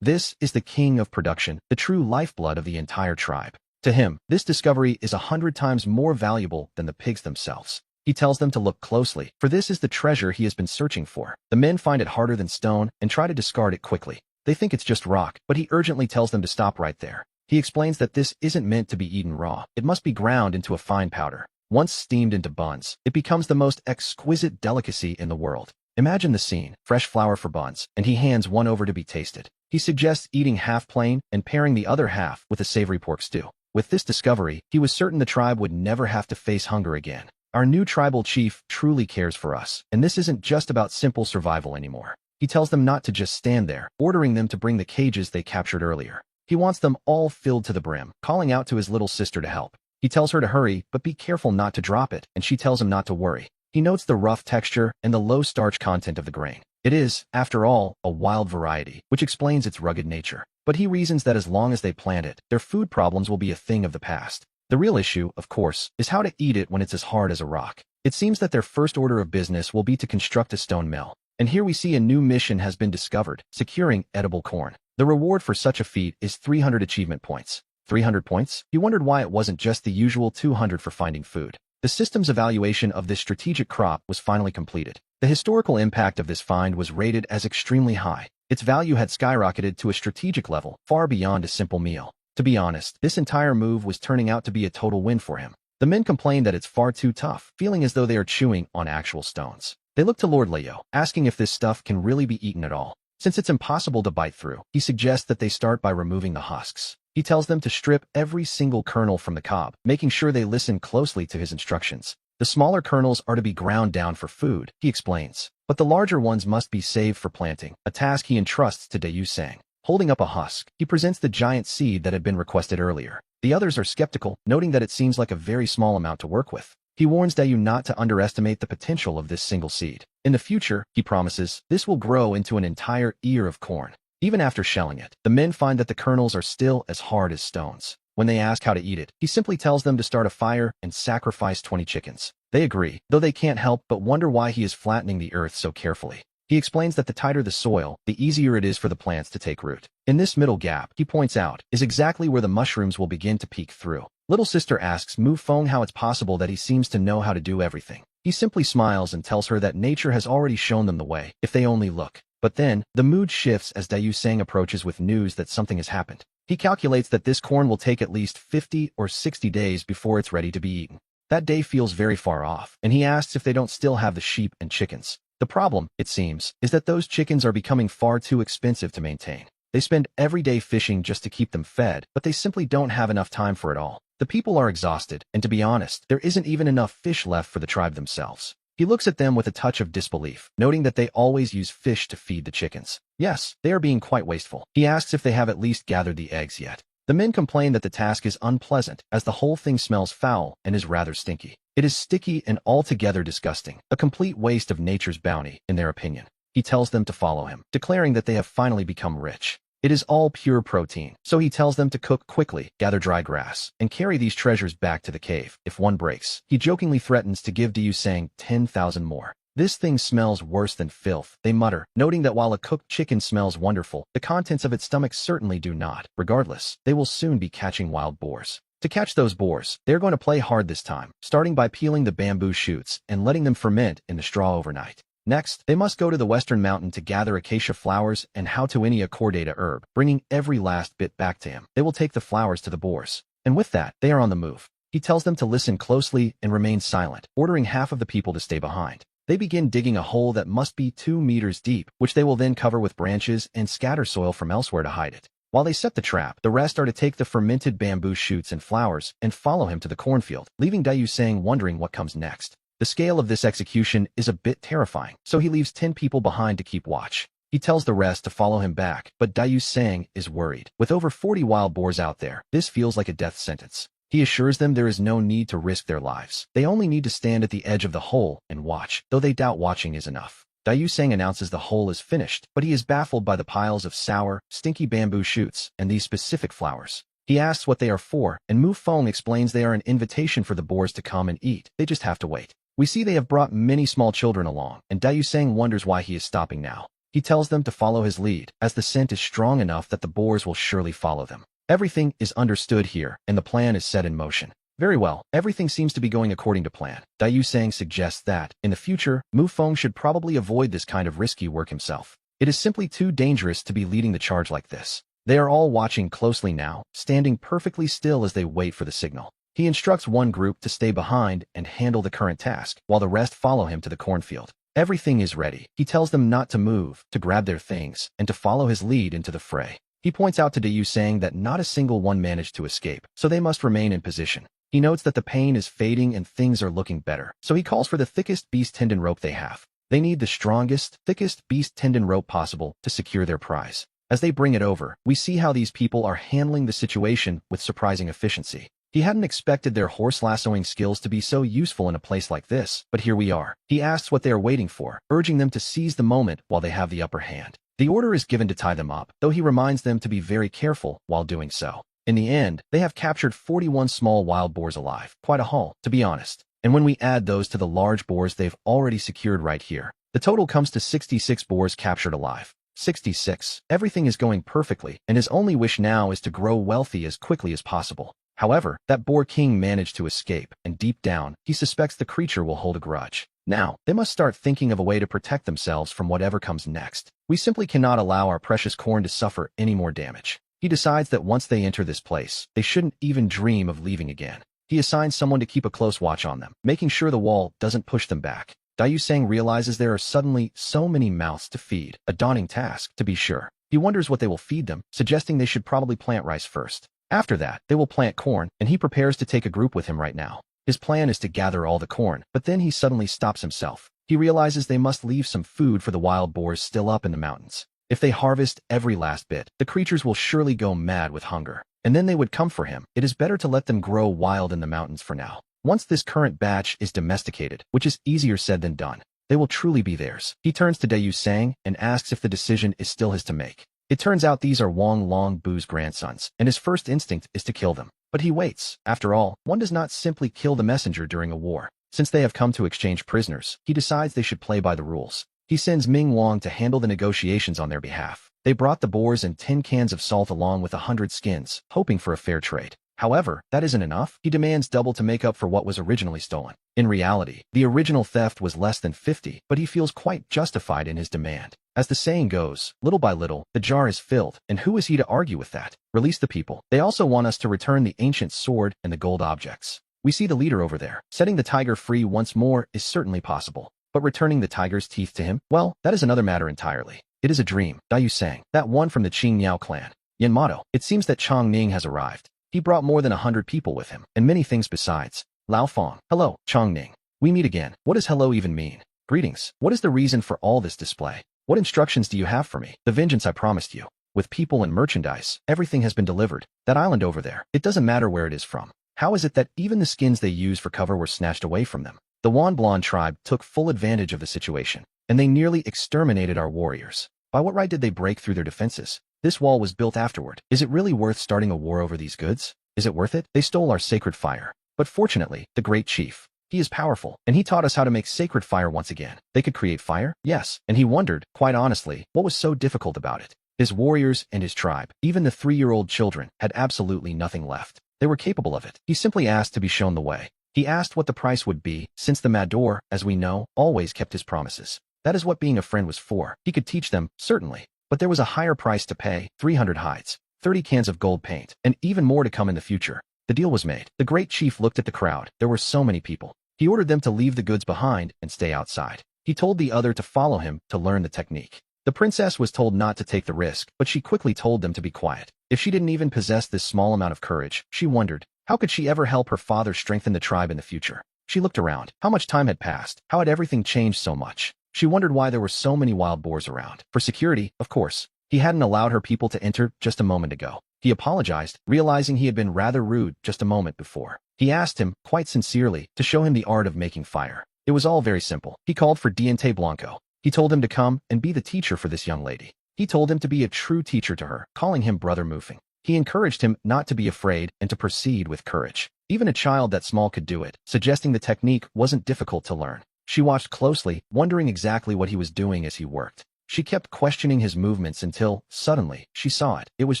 This is the king of production, the true lifeblood of the entire tribe. To him, this discovery is 100 times more valuable than the pigs themselves. He tells them to look closely, for this is the treasure he has been searching for. The men find it harder than stone and try to discard it quickly. They think it's just rock, but he urgently tells them to stop right there. He explains that this isn't meant to be eaten raw. It must be ground into a fine powder. Once steamed into buns, it becomes the most exquisite delicacy in the world. Imagine the scene, fresh flour for buns, and he hands one over to be tasted. He suggests eating half plain and pairing the other half with a savory pork stew. With this discovery, he was certain the tribe would never have to face hunger again. Our new tribal chief truly cares for us, and this isn't just about simple survival anymore. He tells them not to just stand there, ordering them to bring the cages they captured earlier. He wants them all filled to the brim, calling out to his little sister to help. He tells her to hurry, but be careful not to drop it, and she tells him not to worry. He notes the rough texture and the low starch content of the grain. It is, after all, a wild variety, which explains its rugged nature. But he reasons that as long as they plant it, their food problems will be a thing of the past. The real issue, of course, is how to eat it when it's as hard as a rock. It seems that their first order of business will be to construct a stone mill. And here we see a new mission has been discovered, securing edible corn. The reward for such a feat is 300 achievement points. 300 points? He wondered why it wasn't just the usual 200 for finding food. The system's evaluation of this strategic crop was finally completed. The historical impact of this find was rated as extremely high. Its value had skyrocketed to a strategic level, far beyond a simple meal. To be honest, this entire move was turning out to be a total win for him. The men complain that it's far too tough, feeling as though they are chewing on actual stones. They look to Lord Leo, asking if this stuff can really be eaten at all. Since it's impossible to bite through, he suggests that they start by removing the husks. He tells them to strip every single kernel from the cob, making sure they listen closely to his instructions. The smaller kernels are to be ground down for food, he explains, but the larger ones must be saved for planting, a task he entrusts to Dayu Sang. Holding up a husk, he presents the giant seed that had been requested earlier. The others are skeptical, noting that it seems like a very small amount to work with. He warns Dayu not to underestimate the potential of this single seed. In the future, he promises, this will grow into an entire ear of corn. Even after shelling it, the men find that the kernels are still as hard as stones. When they ask how to eat it, he simply tells them to start a fire and sacrifice 20 chickens. They agree, though they can't help but wonder why he is flattening the earth so carefully. He explains that the tighter the soil, the easier it is for the plants to take root. In this middle gap, he points out, is exactly where the mushrooms will begin to peek through. Little sister asks Mu Feng how it's possible that he seems to know how to do everything. He simply smiles and tells her that nature has already shown them the way, if they only look. But then, the mood shifts as Dayu Sang approaches with news that something has happened. He calculates that this corn will take at least 50 or 60 days before it's ready to be eaten. That day feels very far off, and he asks if they don't still have the sheep and chickens. The problem, it seems, is that those chickens are becoming far too expensive to maintain. They spend every day fishing just to keep them fed, but they simply don't have enough time for it all. The people are exhausted, and to be honest, there isn't even enough fish left for the tribe themselves. He looks at them with a touch of disbelief, noting that they always use fish to feed the chickens. Yes, they are being quite wasteful. He asks if they have at least gathered the eggs yet. The men complain that the task is unpleasant, as the whole thing smells foul and is rather stinky. It is sticky and altogether disgusting, a complete waste of nature's bounty, in their opinion. He tells them to follow him, declaring that they have finally become rich. It is all pure protein, so he tells them to cook quickly, gather dry grass, and carry these treasures back to the cave. If one breaks, he jokingly threatens to give Dayu Sang 10,000 more. This thing smells worse than filth, they mutter, noting that while a cooked chicken smells wonderful, the contents of its stomach certainly do not. Regardless, they will soon be catching wild boars. To catch those boars, they're going to play hard this time, starting by peeling the bamboo shoots and letting them ferment in the straw overnight. Next, they must go to the western mountain to gather acacia flowers and Hautuinia cordata herb, bringing every last bit back to him. They will take the flowers to the boars. And with that, they are on the move. He tells them to listen closely and remain silent, ordering half of the people to stay behind. They begin digging a hole that must be 2 meters deep, which they will then cover with branches and scatter soil from elsewhere to hide it. While they set the trap, the rest are to take the fermented bamboo shoots and flowers and follow him to the cornfield, leaving Dayu Sang wondering what comes next. The scale of this execution is a bit terrifying, so he leaves 10 people behind to keep watch. He tells the rest to follow him back, but Dayu Sang is worried. With over 40 wild boars out there, this feels like a death sentence. He assures them there is no need to risk their lives. They only need to stand at the edge of the hole and watch, though they doubt watching is enough. Dayu Sang announces the hole is finished, but he is baffled by the piles of sour, stinky bamboo shoots and these specific flowers. He asks what they are for, and Mu Feng explains they are an invitation for the boars to come and eat. They just have to wait. We see they have brought many small children along, and Dayu Sang wonders why he is stopping now. He tells them to follow his lead, as the scent is strong enough that the boars will surely follow them. Everything is understood here, and the plan is set in motion. Very well, everything seems to be going according to plan. Dayu Sang suggests that, in the future, Mu Feng should probably avoid this kind of risky work himself. It is simply too dangerous to be leading the charge like this. They are all watching closely now, standing perfectly still as they wait for the signal. He instructs one group to stay behind and handle the current task, while the rest follow him to the cornfield. Everything is ready. He tells them not to move, to grab their things, and to follow his lead into the fray. He points out to Dayu Sang that not a single one managed to escape, so they must remain in position. He notes that the pain is fading and things are looking better, so he calls for the thickest beast tendon rope they have. They need the strongest, thickest beast tendon rope possible to secure their prize. As they bring it over, we see how these people are handling the situation with surprising efficiency. He hadn't expected their horse lassoing skills to be so useful in a place like this, but here we are. He asks what they are waiting for, urging them to seize the moment while they have the upper hand. The order is given to tie them up, though he reminds them to be very careful while doing so. In the end, they have captured 41 small wild boars alive, quite a haul, to be honest. And when we add those to the large boars they've already secured right here, the total comes to 66 boars captured alive. 66. Everything is going perfectly, and his only wish now is to grow wealthy as quickly as possible. However, that boar king managed to escape, and deep down, he suspects the creature will hold a grudge. Now, they must start thinking of a way to protect themselves from whatever comes next. We simply cannot allow our precious corn to suffer any more damage. He decides that once they enter this place, they shouldn't even dream of leaving again. He assigns someone to keep a close watch on them, making sure the wall doesn't push them back. Dayu Sang realizes there are suddenly so many mouths to feed, a daunting task, to be sure. He wonders what they will feed them, suggesting they should probably plant rice first. After that, they will plant corn, and he prepares to take a group with him right now. His plan is to gather all the corn, but then he suddenly stops himself. He realizes they must leave some food for the wild boars still up in the mountains. If they harvest every last bit, the creatures will surely go mad with hunger, and then they would come for him. It is better to let them grow wild in the mountains for now. Once this current batch is domesticated, which is easier said than done, they will truly be theirs. He turns to Dayu Sang and asks if the decision is still his to make. It turns out these are Wang Longbu's grandsons, and his first instinct is to kill them. But he waits. After all, one does not simply kill the messenger during a war. Since they have come to exchange prisoners, he decides they should play by the rules. He sends Ming Wang to handle the negotiations on their behalf. They brought the boars and 10 cans of salt along with 100 skins, hoping for a fair trade. However, that isn't enough. He demands double to make up for what was originally stolen. In reality, the original theft was less than 50, but he feels quite justified in his demand. As the saying goes, little by little, the jar is filled, and who is he to argue with that? Release the people. They also want us to return the ancient sword and the gold objects. We see the leader over there. Setting the tiger free once more is certainly possible. But returning the tiger's teeth to him? Well, that is another matter entirely. It is a dream. Dayu Sang, that one from the Qing Miao clan. Yanmato, it seems that Chang Ning has arrived. He brought more than 100 people with him, and many things besides. Lao Fong, hello, Chang Ning. We meet again. What does hello even mean? Greetings. What is the reason for all this display? What instructions do you have for me? The vengeance I promised you. With people and merchandise, everything has been delivered. That island over there, it doesn't matter where it is from. How is it that even the skins they used for cover were snatched away from them? The Wanblon tribe took full advantage of the situation, and they nearly exterminated our warriors. By what right did they break through their defenses? This wall was built afterward. Is it really worth starting a war over these goods? Is it worth it? They stole our sacred fire. But fortunately, the great chief, he is powerful, and he taught us how to make sacred fire once again. They could create fire? Yes. And he wondered, quite honestly, what was so difficult about it? His warriors and his tribe, even the 3-year-old children, had absolutely nothing left. They were capable of it. He simply asked to be shown the way. He asked what the price would be, since the Mador, as we know, always kept his promises. That is what being a friend was for. He could teach them, certainly. But there was a higher price to pay, 300 hides, 30 cans of gold paint, and even more to come in the future. The deal was made. The great chief looked at the crowd. There were so many people. He ordered them to leave the goods behind and stay outside. He told the other to follow him to learn the technique. The princess was told not to take the risk, but she quickly told them to be quiet. If she didn't even possess this small amount of courage, she wondered, how could she ever help her father strengthen the tribe in the future? She looked around. How much time had passed? How had everything changed so much? She wondered why there were so many wild boars around. For security, of course. He hadn't allowed her people to enter just a moment ago. He apologized, realizing he had been rather rude just a moment before. He asked him, quite sincerely, to show him the art of making fire. It was all very simple. He called for Diente Blanco. He told him to come and be the teacher for this young lady. He told him to be a true teacher to her, calling him Brother Mufing. He encouraged him not to be afraid and to proceed with courage. Even a child that small could do it, suggesting the technique wasn't difficult to learn. She watched closely, wondering exactly what he was doing as he worked. She kept questioning his movements until, suddenly, she saw it. It was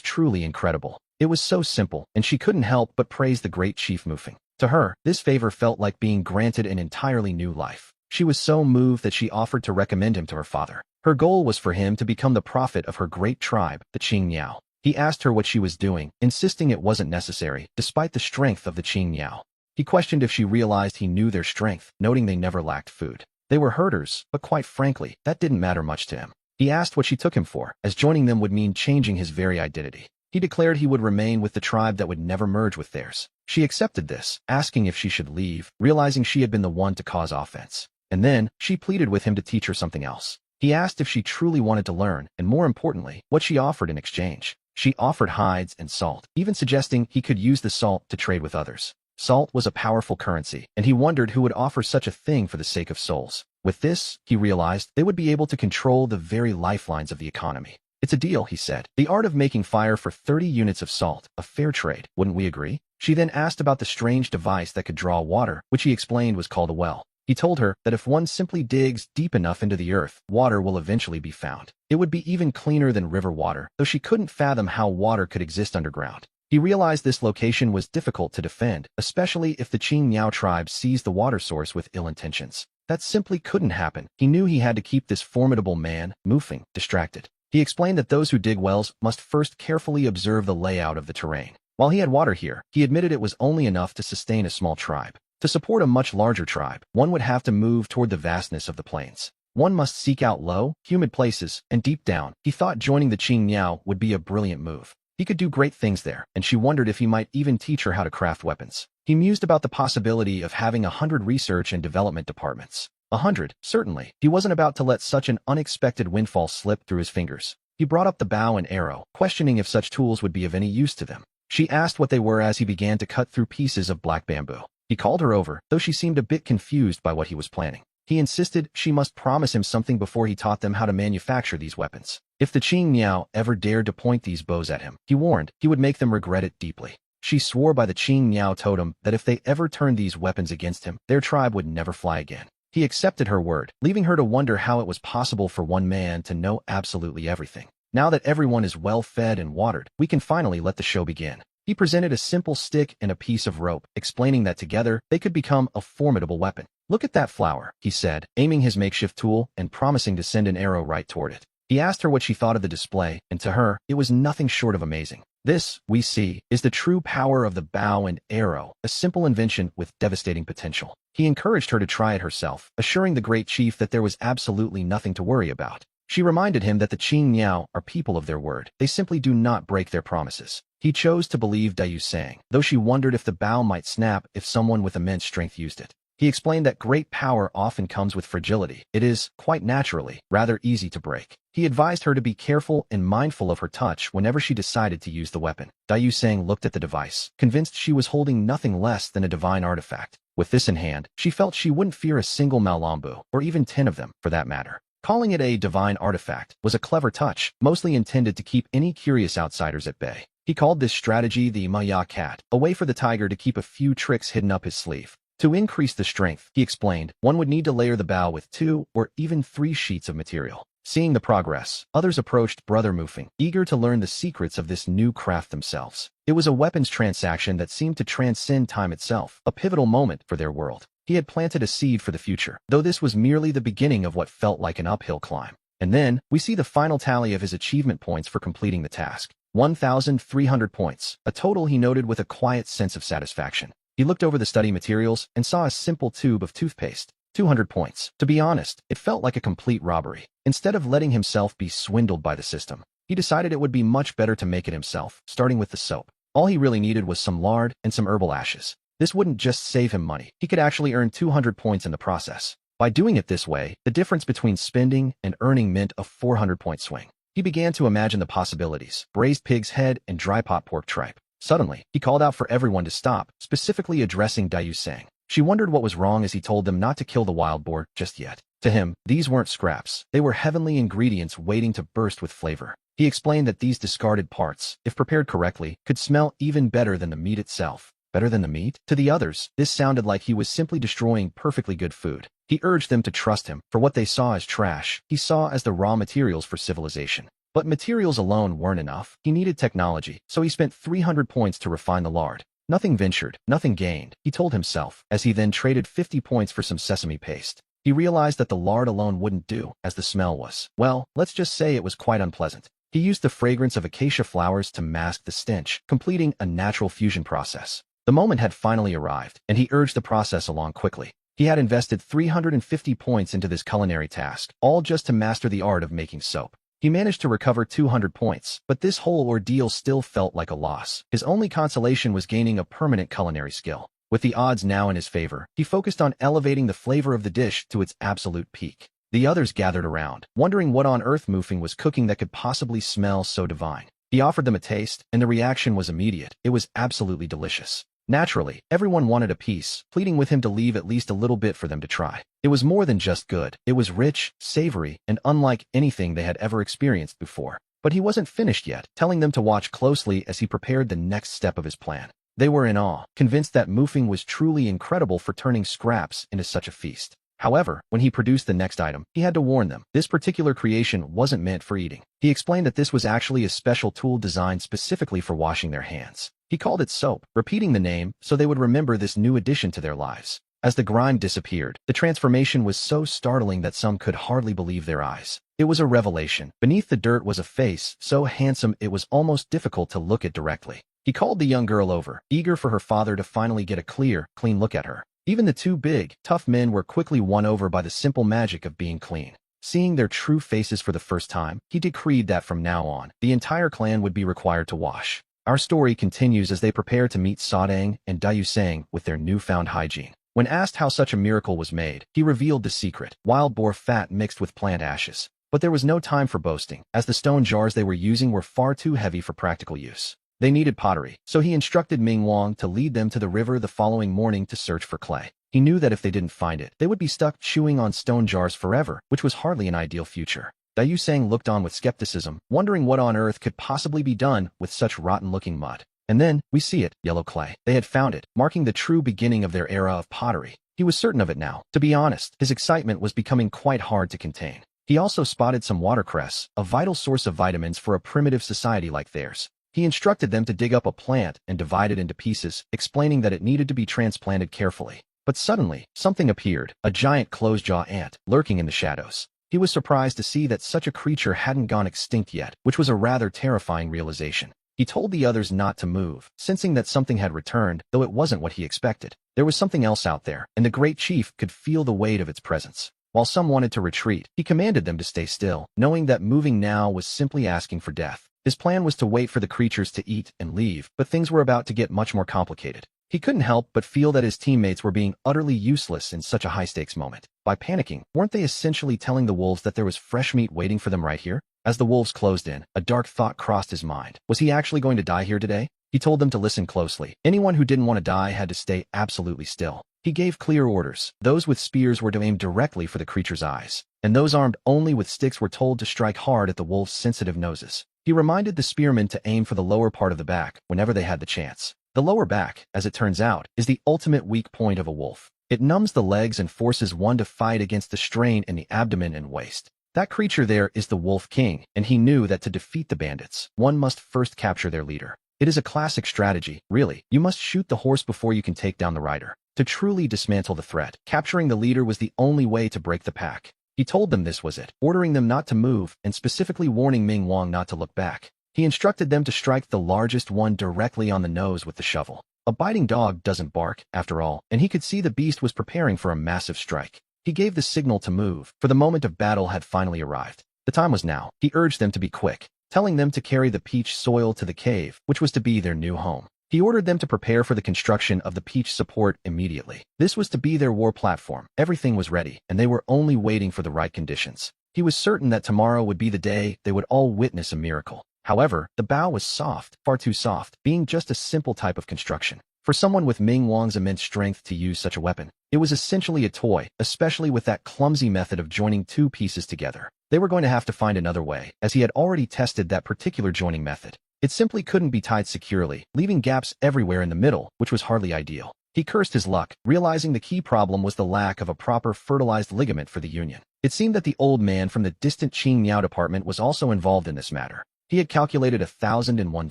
truly incredible. It was so simple, and she couldn't help but praise the great Chief Mufing. To her, this favor felt like being granted an entirely new life. She was so moved that she offered to recommend him to her father. Her goal was for him to become the prophet of her great tribe, the Qing Miao. He asked her what she was doing, insisting it wasn't necessary, despite the strength of the Qing Miao. He questioned if she realized he knew their strength, noting they never lacked food. They were herders, but quite frankly, that didn't matter much to him. He asked what she took him for, as joining them would mean changing his very identity. He declared he would remain with the tribe that would never merge with theirs. She accepted this, asking if she should leave, realizing she had been the one to cause offense. And then, she pleaded with him to teach her something else. He asked if she truly wanted to learn, and more importantly, what she offered in exchange. She offered hides and salt, even suggesting he could use the salt to trade with others. Salt was a powerful currency, and he wondered who would offer such a thing for the sake of souls. With this, he realized, they would be able to control the very lifelines of the economy. It's a deal, he said. The art of making fire for 30 units of salt, a fair trade, wouldn't we agree? She then asked about the strange device that could draw water, which he explained was called a well. He told her that if one simply digs deep enough into the earth, water will eventually be found. It would be even cleaner than river water, though she couldn't fathom how water could exist underground. He realized this location was difficult to defend, especially if the Qing Miao tribe seized the water source with ill intentions. That simply couldn't happen. He knew he had to keep this formidable man, Mufing, distracted. He explained that those who dig wells must first carefully observe the layout of the terrain. While he had water here, he admitted it was only enough to sustain a small tribe. To support a much larger tribe, one would have to move toward the vastness of the plains. One must seek out low, humid places, and deep down, he thought joining the Qing Miao would be a brilliant move. He could do great things there, and she wondered if he might even teach her how to craft weapons. He mused about the possibility of having 100 research and development departments. 100, certainly. He wasn't about to let such an unexpected windfall slip through his fingers. He brought up the bow and arrow, questioning if such tools would be of any use to them. She asked what they were as he began to cut through pieces of black bamboo. He called her over, though she seemed a bit confused by what he was planning. He insisted she must promise him something before he taught them how to manufacture these weapons. If the Qing Miao ever dared to point these bows at him, he warned, he would make them regret it deeply. She swore by the Qing Miao totem that if they ever turned these weapons against him, their tribe would never fly again. He accepted her word, leaving her to wonder how it was possible for one man to know absolutely everything. Now that everyone is well fed and watered, we can finally let the show begin. He presented a simple stick and a piece of rope, explaining that together, they could become a formidable weapon. Look at that flower, he said, aiming his makeshift tool and promising to send an arrow right toward it. He asked her what she thought of the display, and to her, it was nothing short of amazing. This, we see, is the true power of the bow and arrow, a simple invention with devastating potential. He encouraged her to try it herself, assuring the great chief that there was absolutely nothing to worry about. She reminded him that the Qing Miao are people of their word. They simply do not break their promises. He chose to believe Dayu Sang, though she wondered if the bow might snap if someone with immense strength used it. He explained that great power often comes with fragility. It is, quite naturally, rather easy to break. He advised her to be careful and mindful of her touch whenever she decided to use the weapon. Dayu Sang looked at the device, convinced she was holding nothing less than a divine artifact. With this in hand, she felt she wouldn't fear a single Maolambu, or even 10 of them, for that matter. Calling it a divine artifact was a clever touch, mostly intended to keep any curious outsiders at bay. He called this strategy the mangacap, a way for the tiger to keep a few tricks hidden up his sleeve. To increase the strength, he explained, one would need to layer the bow with 2 or even 3 sheets of material. Seeing the progress, others approached Brother Mufeng, eager to learn the secrets of this new craft themselves. It was a weapons transaction that seemed to transcend time itself, a pivotal moment for their world. He had planted a seed for the future, though this was merely the beginning of what felt like an uphill climb. And then, we see the final tally of his achievement points for completing the task. 1,300 points, a total he noted with a quiet sense of satisfaction. He looked over the study materials and saw a simple tube of toothpaste. 200 points. To be honest, it felt like a complete robbery. Instead of letting himself be swindled by the system, he decided it would be much better to make it himself, starting with the soap. All he really needed was some lard and some herbal ashes. This wouldn't just save him money, he could actually earn 200 points in the process. By doing it this way, the difference between spending and earning meant a 400-point swing. He began to imagine the possibilities: braised pig's head and dry pot pork tripe. Suddenly, he called out for everyone to stop, specifically addressing Dayu Sang. She wondered what was wrong as he told them not to kill the wild boar just yet. To him, these weren't scraps. They were heavenly ingredients waiting to burst with flavor. He explained that these discarded parts, if prepared correctly, could smell even better than the meat itself. Better than the meat? To the others, this sounded like he was simply destroying perfectly good food. He urged them to trust him, for what they saw as trash, he saw as the raw materials for civilization. But materials alone weren't enough. He needed technology, so he spent 300 points to refine the lard. Nothing ventured, nothing gained, he told himself, as he then traded 50 points for some sesame paste. He realized that the lard alone wouldn't do, as the smell was, well, let's just say it was quite unpleasant. He used the fragrance of acacia flowers to mask the stench, completing a natural fusion process. The moment had finally arrived, and he urged the process along quickly. He had invested 350 points into this culinary task, all just to master the art of making soap. He managed to recover 200 points, but this whole ordeal still felt like a loss. His only consolation was gaining a permanent culinary skill. With the odds now in his favor, he focused on elevating the flavor of the dish to its absolute peak. The others gathered around, wondering what on earth Mufeng was cooking that could possibly smell so divine. He offered them a taste, and the reaction was immediate. It was absolutely delicious. Naturally, everyone wanted a piece, pleading with him to leave at least a little bit for them to try. It was more than just good. It was rich, savory, and unlike anything they had ever experienced before. But he wasn't finished yet, telling them to watch closely as he prepared the next step of his plan. They were in awe, convinced that Mufeng was truly incredible for turning scraps into such a feast. However, when he produced the next item, he had to warn them. This particular creation wasn't meant for eating. He explained that this was actually a special tool designed specifically for washing their hands. He called it soap, repeating the name so they would remember this new addition to their lives. As the grime disappeared, the transformation was so startling that some could hardly believe their eyes. It was a revelation. Beneath the dirt was a face so handsome it was almost difficult to look at directly. He called the young girl over, eager for her father to finally get a clear, clean look at her. Even the two big, tough men were quickly won over by the simple magic of being clean. Seeing their true faces for the first time, he decreed that from now on, the entire clan would be required to wash. Our story continues as they prepare to meet Sadang and Dayu Sang with their newfound hygiene. When asked how such a miracle was made, he revealed the secret: wild boar fat mixed with plant ashes. But there was no time for boasting, as the stone jars they were using were far too heavy for practical use. They needed pottery, so he instructed Ming Wang to lead them to the river the following morning to search for clay. He knew that if they didn't find it, they would be stuck chewing on stone jars forever, which was hardly an ideal future. Dayu Sang looked on with skepticism, wondering what on earth could possibly be done with such rotten-looking mud. And then, we see it, yellow clay. They had found it, marking the true beginning of their era of pottery. He was certain of it now. To be honest, his excitement was becoming quite hard to contain. He also spotted some watercress, a vital source of vitamins for a primitive society like theirs. He instructed them to dig up a plant and divide it into pieces, explaining that it needed to be transplanted carefully. But suddenly, something appeared, a giant closed-jaw ant, lurking in the shadows. He was surprised to see that such a creature hadn't gone extinct yet, which was a rather terrifying realization. He told the others not to move, sensing that something had returned, though it wasn't what he expected. There was something else out there, and the great chief could feel the weight of its presence. While some wanted to retreat, he commanded them to stay still, knowing that moving now was simply asking for death. His plan was to wait for the creatures to eat and leave, but things were about to get much more complicated. He couldn't help but feel that his teammates were being utterly useless in such a high-stakes moment. By panicking, weren't they essentially telling the wolves that there was fresh meat waiting for them right here? As the wolves closed in, a dark thought crossed his mind. Was he actually going to die here today? He told them to listen closely. Anyone who didn't want to die had to stay absolutely still. He gave clear orders. Those with spears were to aim directly for the creature's eyes, and those armed only with sticks were told to strike hard at the wolves' sensitive noses. He reminded the spearmen to aim for the lower part of the back whenever they had the chance. The lower back, as it turns out, is the ultimate weak point of a wolf. It numbs the legs and forces one to fight against the strain in the abdomen and waist. That creature there is the Wolf King, and he knew that to defeat the bandits, one must first capture their leader. It is a classic strategy, really. You must shoot the horse before you can take down the rider. To truly dismantle the threat, capturing the leader was the only way to break the pack. He told them this was it, ordering them not to move, and specifically warning Ming Wang not to look back. He instructed them to strike the largest one directly on the nose with the shovel. A biting dog doesn't bark, after all, and he could see the beast was preparing for a massive strike. He gave the signal to move, for the moment of battle had finally arrived. The time was now. He urged them to be quick, telling them to carry the peach soil to the cave, which was to be their new home. He ordered them to prepare for the construction of the peach support immediately. This was to be their war platform. Everything was ready, and they were only waiting for the right conditions. He was certain that tomorrow would be the day they would all witness a miracle. However, the bow was soft, far too soft, being just a simple type of construction. For someone with Ming Wang's immense strength to use such a weapon, it was essentially a toy, especially with that clumsy method of joining two pieces together. They were going to have to find another way, as he had already tested that particular joining method. It simply couldn't be tied securely, leaving gaps everywhere in the middle, which was hardly ideal. He cursed his luck, realizing the key problem was the lack of a proper fertilized ligament for the union. It seemed that the old man from the distant Qing Miao department was also involved in this matter. He had calculated 1,001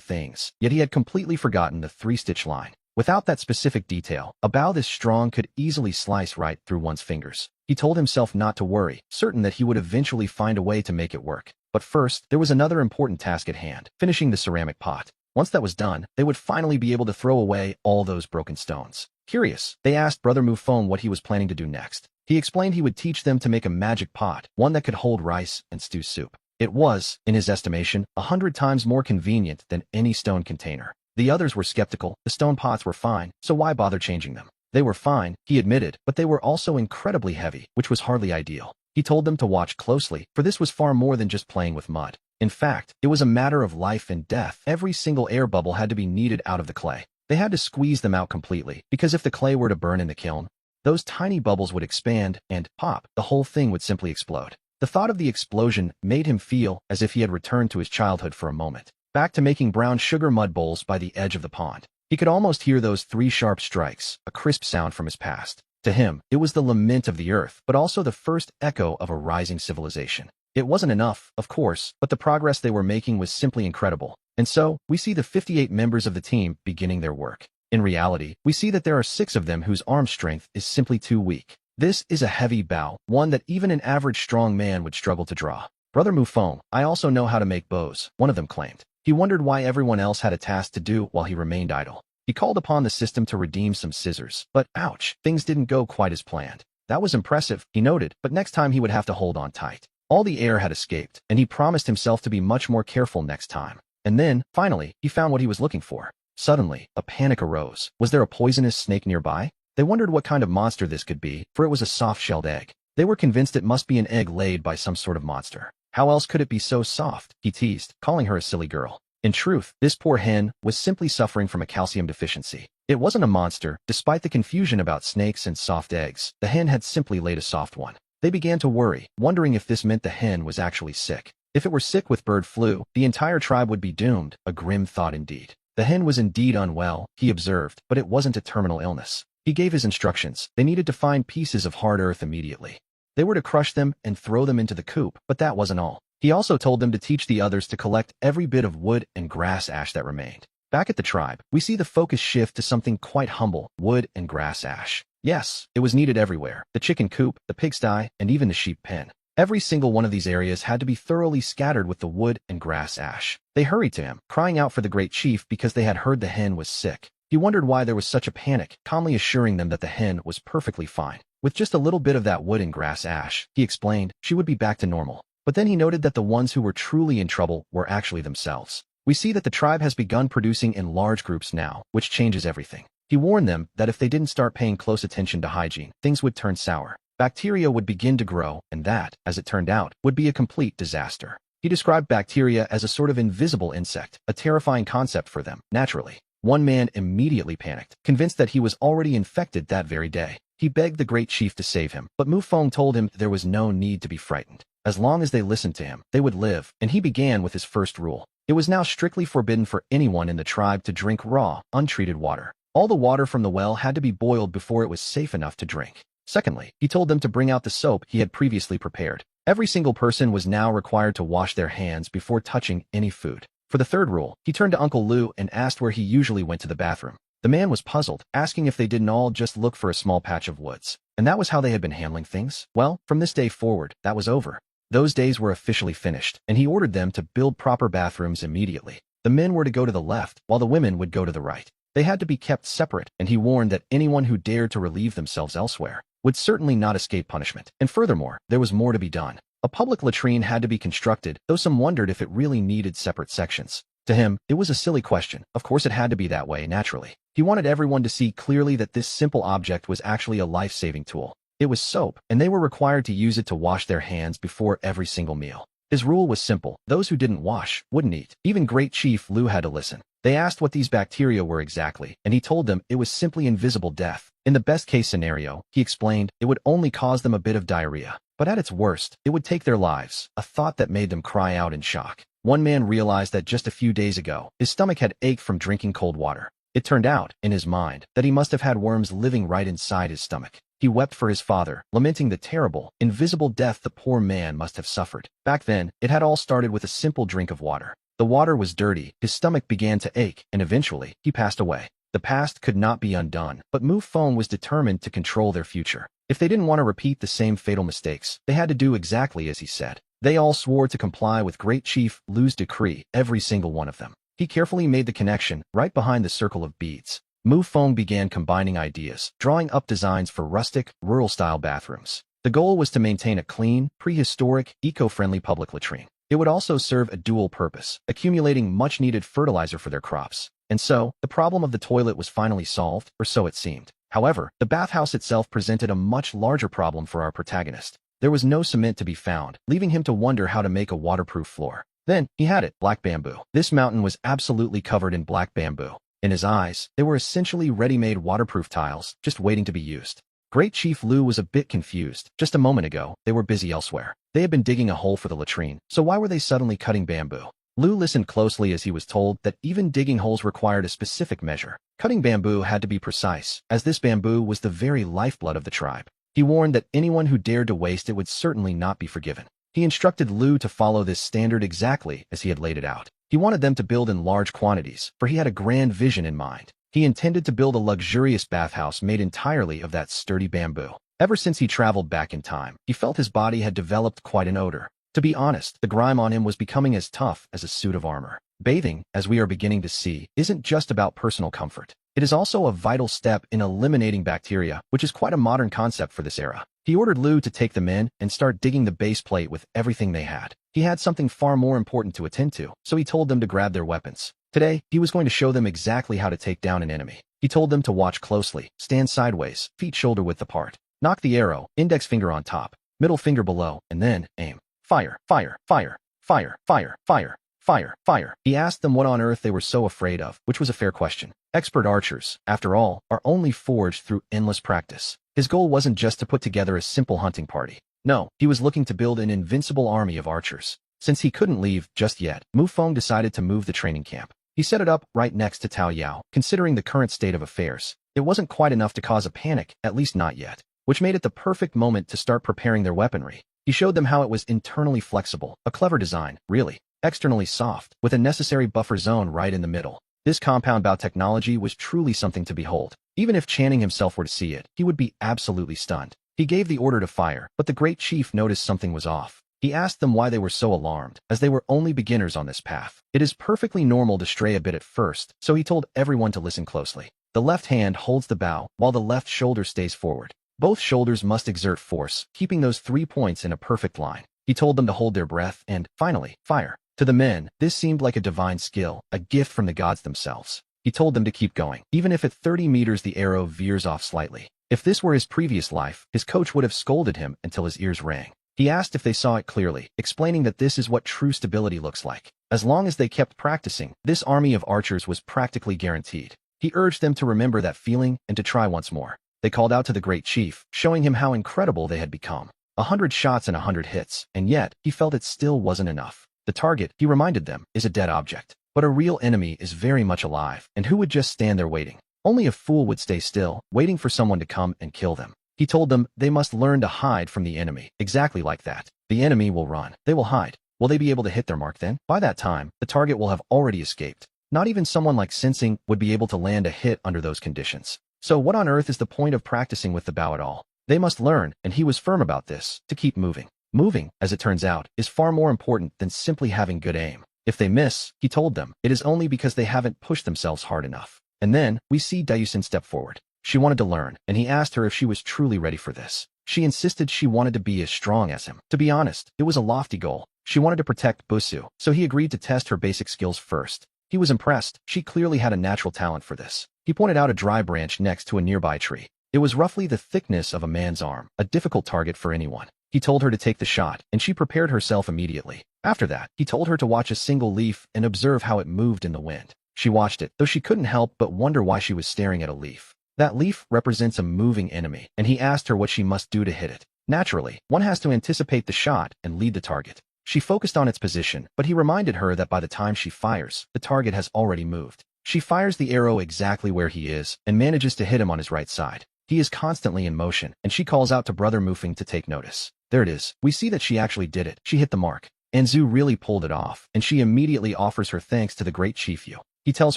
things, yet he had completely forgotten the 3-stitch line. Without that specific detail, a bow this strong could easily slice right through one's fingers. He told himself not to worry, certain that he would eventually find a way to make it work. But first, there was another important task at hand, finishing the ceramic pot. Once that was done, they would finally be able to throw away all those broken stones. Curious, they asked Brother Mufone what he was planning to do next. He explained he would teach them to make a magic pot, one that could hold rice and stew soup. It was, in his estimation, 100 times more convenient than any stone container. The others were skeptical. The stone pots were fine, so why bother changing them? They were fine, he admitted, but they were also incredibly heavy, which was hardly ideal. He told them to watch closely, for this was far more than just playing with mud. In fact, it was a matter of life and death. Every single air bubble had to be kneaded out of the clay. They had to squeeze them out completely, because if the clay were to burn in the kiln, those tiny bubbles would expand and, pop, the whole thing would simply explode. The thought of the explosion made him feel as if he had returned to his childhood for a moment, back to making brown sugar mud bowls by the edge of the pond. He could almost hear those 3 sharp strikes, a crisp sound from his past. To him, it was the lament of the earth, but also the first echo of a rising civilization. It wasn't enough, of course, but the progress they were making was simply incredible. And so, we see the 58 members of the team beginning their work. In reality, we see that there are 6 of them whose arm strength is simply too weak. This is a heavy bow, one that even an average strong man would struggle to draw. Brother Mufone, I also know how to make bows, one of them claimed. He wondered why everyone else had a task to do while he remained idle. He called upon the system to redeem some scissors, but ouch, things didn't go quite as planned. That was impressive, he noted, but next time he would have to hold on tight. All the air had escaped, and he promised himself to be much more careful next time. And then, finally, he found what he was looking for. Suddenly, a panic arose. Was there a poisonous snake nearby? They wondered what kind of monster this could be, for it was a soft-shelled egg. They were convinced it must be an egg laid by some sort of monster. How else could it be so soft? He teased, calling her a silly girl. In truth, this poor hen was simply suffering from a calcium deficiency. It wasn't a monster. Despite the confusion about snakes and soft eggs, the hen had simply laid a soft one. They began to worry, wondering if this meant the hen was actually sick. If it were sick with bird flu, the entire tribe would be doomed, a grim thought indeed. The hen was indeed unwell, he observed, but it wasn't a terminal illness. He gave his instructions. They needed to find pieces of hard earth immediately. They were to crush them and throw them into the coop, but that wasn't all. He also told them to teach the others to collect every bit of wood and grass ash that remained. Back at the tribe, we see the focus shift to something quite humble: wood and grass ash. Yes, it was needed everywhere: the chicken coop, the pigsty, and even the sheep pen. Every single one of these areas had to be thoroughly scattered with the wood and grass ash. They hurried to him, crying out for the great chief because they had heard the hen was sick. He wondered why there was such a panic, calmly assuring them that the hen was perfectly fine. With just a little bit of that wood and grass ash, he explained, she would be back to normal. But then he noted that the ones who were truly in trouble were actually themselves. We see that the tribe has begun producing in large groups now, which changes everything. He warned them that if they didn't start paying close attention to hygiene, things would turn sour. Bacteria would begin to grow, and that, as it turned out, would be a complete disaster. He described bacteria as a sort of invisible insect, a terrifying concept for them, naturally. One man immediately panicked, convinced that he was already infected that very day. He begged the great chief to save him, but Mufong told him there was no need to be frightened. As long as they listened to him, they would live, and he began with his first rule. It was now strictly forbidden for anyone in the tribe to drink raw, untreated water. All the water from the well had to be boiled before it was safe enough to drink. Secondly, he told them to bring out the soap he had previously prepared. Every single person was now required to wash their hands before touching any food. For the third rule, he turned to Uncle Lu and asked where he usually went to the bathroom. The man was puzzled, asking if they didn't all just look for a small patch of woods. And that was how they had been handling things? Well, from this day forward, that was over. Those days were officially finished, and he ordered them to build proper bathrooms immediately. The men were to go to the left, while the women would go to the right. They had to be kept separate, and he warned that anyone who dared to relieve themselves elsewhere would certainly not escape punishment. And furthermore, there was more to be done. A public latrine had to be constructed, though some wondered if it really needed separate sections. To him, it was a silly question. Of course it had to be that way, naturally. He wanted everyone to see clearly that this simple object was actually a life-saving tool. It was soap, and they were required to use it to wash their hands before every single meal. His rule was simple: those who didn't wash wouldn't eat. Even Great Chief Lu had to listen. They asked what these bacteria were exactly, and he told them it was simply invisible death. In the best-case scenario, he explained, it would only cause them a bit of diarrhea. But at its worst, it would take their lives, a thought that made them cry out in shock. One man realized that just a few days ago, his stomach had ached from drinking cold water. It turned out, in his mind, that he must have had worms living right inside his stomach. He wept for his father, lamenting the terrible, invisible death the poor man must have suffered. Back then, it had all started with a simple drink of water. The water was dirty, his stomach began to ache, and eventually, he passed away. The past could not be undone, but Mufong was determined to control their future. If they didn't want to repeat the same fatal mistakes, they had to do exactly as he said. They all swore to comply with Great Chief Lu's decree, every single one of them. He carefully made the connection, right behind the circle of beads. Mufong began combining ideas, drawing up designs for rustic, rural-style bathrooms. The goal was to maintain a clean, prehistoric, eco-friendly public latrine. It would also serve a dual purpose, accumulating much-needed fertilizer for their crops. And so, the problem of the toilet was finally solved, or so it seemed. However, the bathhouse itself presented a much larger problem for our protagonist. There was no cement to be found, leaving him to wonder how to make a waterproof floor. Then, he had it: black bamboo. This mountain was absolutely covered in black bamboo. In his eyes, they were essentially ready-made waterproof tiles, just waiting to be used. Great Chief Lu was a bit confused. Just a moment ago, they were busy elsewhere. They had been digging a hole for the latrine, so why were they suddenly cutting bamboo? Lu listened closely as he was told that even digging holes required a specific measure. Cutting bamboo had to be precise, as this bamboo was the very lifeblood of the tribe. He warned that anyone who dared to waste it would certainly not be forgiven. He instructed Lu to follow this standard exactly as he had laid it out. He wanted them to build in large quantities, for he had a grand vision in mind. He intended to build a luxurious bathhouse made entirely of that sturdy bamboo. Ever since he traveled back in time, he felt his body had developed quite an odor. To be honest, the grime on him was becoming as tough as a suit of armor. Bathing, as we are beginning to see, isn't just about personal comfort. It is also a vital step in eliminating bacteria, which is quite a modern concept for this era. He ordered Lu to take them in and start digging the base plate with everything they had. He had something far more important to attend to, so he told them to grab their weapons. Today, he was going to show them exactly how to take down an enemy. He told them to watch closely, stand sideways, feet shoulder-width apart. Knock the arrow, index finger on top, middle finger below, and then aim. Fire, fire, fire, fire, fire, fire, Fire, fire. He asked them what on earth they were so afraid of, which was a fair question. Expert archers, after all, are only forged through endless practice. His goal wasn't just to put together a simple hunting party. No, he was looking to build an invincible army of archers. Since he couldn't leave just yet, Mufeng decided to move the training camp. He set it up right next to Tao Yao, considering the current state of affairs. It wasn't quite enough to cause a panic, at least not yet, which made it the perfect moment to start preparing their weaponry. He showed them how it was internally flexible, a clever design, really, externally soft, with a necessary buffer zone right in the middle. This compound bow technology was truly something to behold. Even if Channing himself were to see it, he would be absolutely stunned. He gave the order to fire, but the great chief noticed something was off. He asked them why they were so alarmed, as they were only beginners on this path. It is perfectly normal to stray a bit at first, so he told everyone to listen closely. The left hand holds the bow, while the left shoulder stays forward. Both shoulders must exert force, keeping those 3 points in a perfect line. He told them to hold their breath and, finally, fire. To the men, this seemed like a divine skill, a gift from the gods themselves. He told them to keep going, even if at 30 meters the arrow veers off slightly. If this were his previous life, his coach would have scolded him until his ears rang. He asked if they saw it clearly, explaining that this is what true stability looks like. As long as they kept practicing, this army of archers was practically guaranteed. He urged them to remember that feeling and to try once more. They called out to the great chief, showing him how incredible they had become. 100 shots and 100 hits, and yet, he felt it still wasn't enough. The target, he reminded them, is a dead object. But a real enemy is very much alive, and who would just stand there waiting? Only a fool would stay still, waiting for someone to come and kill them. He told them they must learn to hide from the enemy, exactly like that. The enemy will run. They will hide. Will they be able to hit their mark then? By that time, the target will have already escaped. Not even someone like Sensing would be able to land a hit under those conditions. So what on earth is the point of practicing with the bow at all? They must learn, and he was firm about this, to keep moving. Moving, as it turns out, is far more important than simply having good aim. If they miss, he told them, it is only because they haven't pushed themselves hard enough. And then, we see Dayusin step forward. She wanted to learn, and he asked her if she was truly ready for this. She insisted she wanted to be as strong as him. To be honest, it was a lofty goal. She wanted to protect Busu, so he agreed to test her basic skills first. He was impressed. She clearly had a natural talent for this. He pointed out a dry branch next to a nearby tree. It was roughly the thickness of a man's arm, a difficult target for anyone. He told her to take the shot, and she prepared herself immediately. After that, he told her to watch a single leaf and observe how it moved in the wind. She watched it, though she couldn't help but wonder why she was staring at a leaf. That leaf represents a moving enemy, and he asked her what she must do to hit it. Naturally, one has to anticipate the shot and lead the target. She focused on its position, but he reminded her that by the time she fires, the target has already moved. She fires the arrow exactly where he is, and manages to hit him on his right side. He is constantly in motion, and she calls out to Brother Mufeng to take notice. There it is. We see that she actually did it. She hit the mark. Anzu really pulled it off, and she immediately offers her thanks to the great Chief Yu. He tells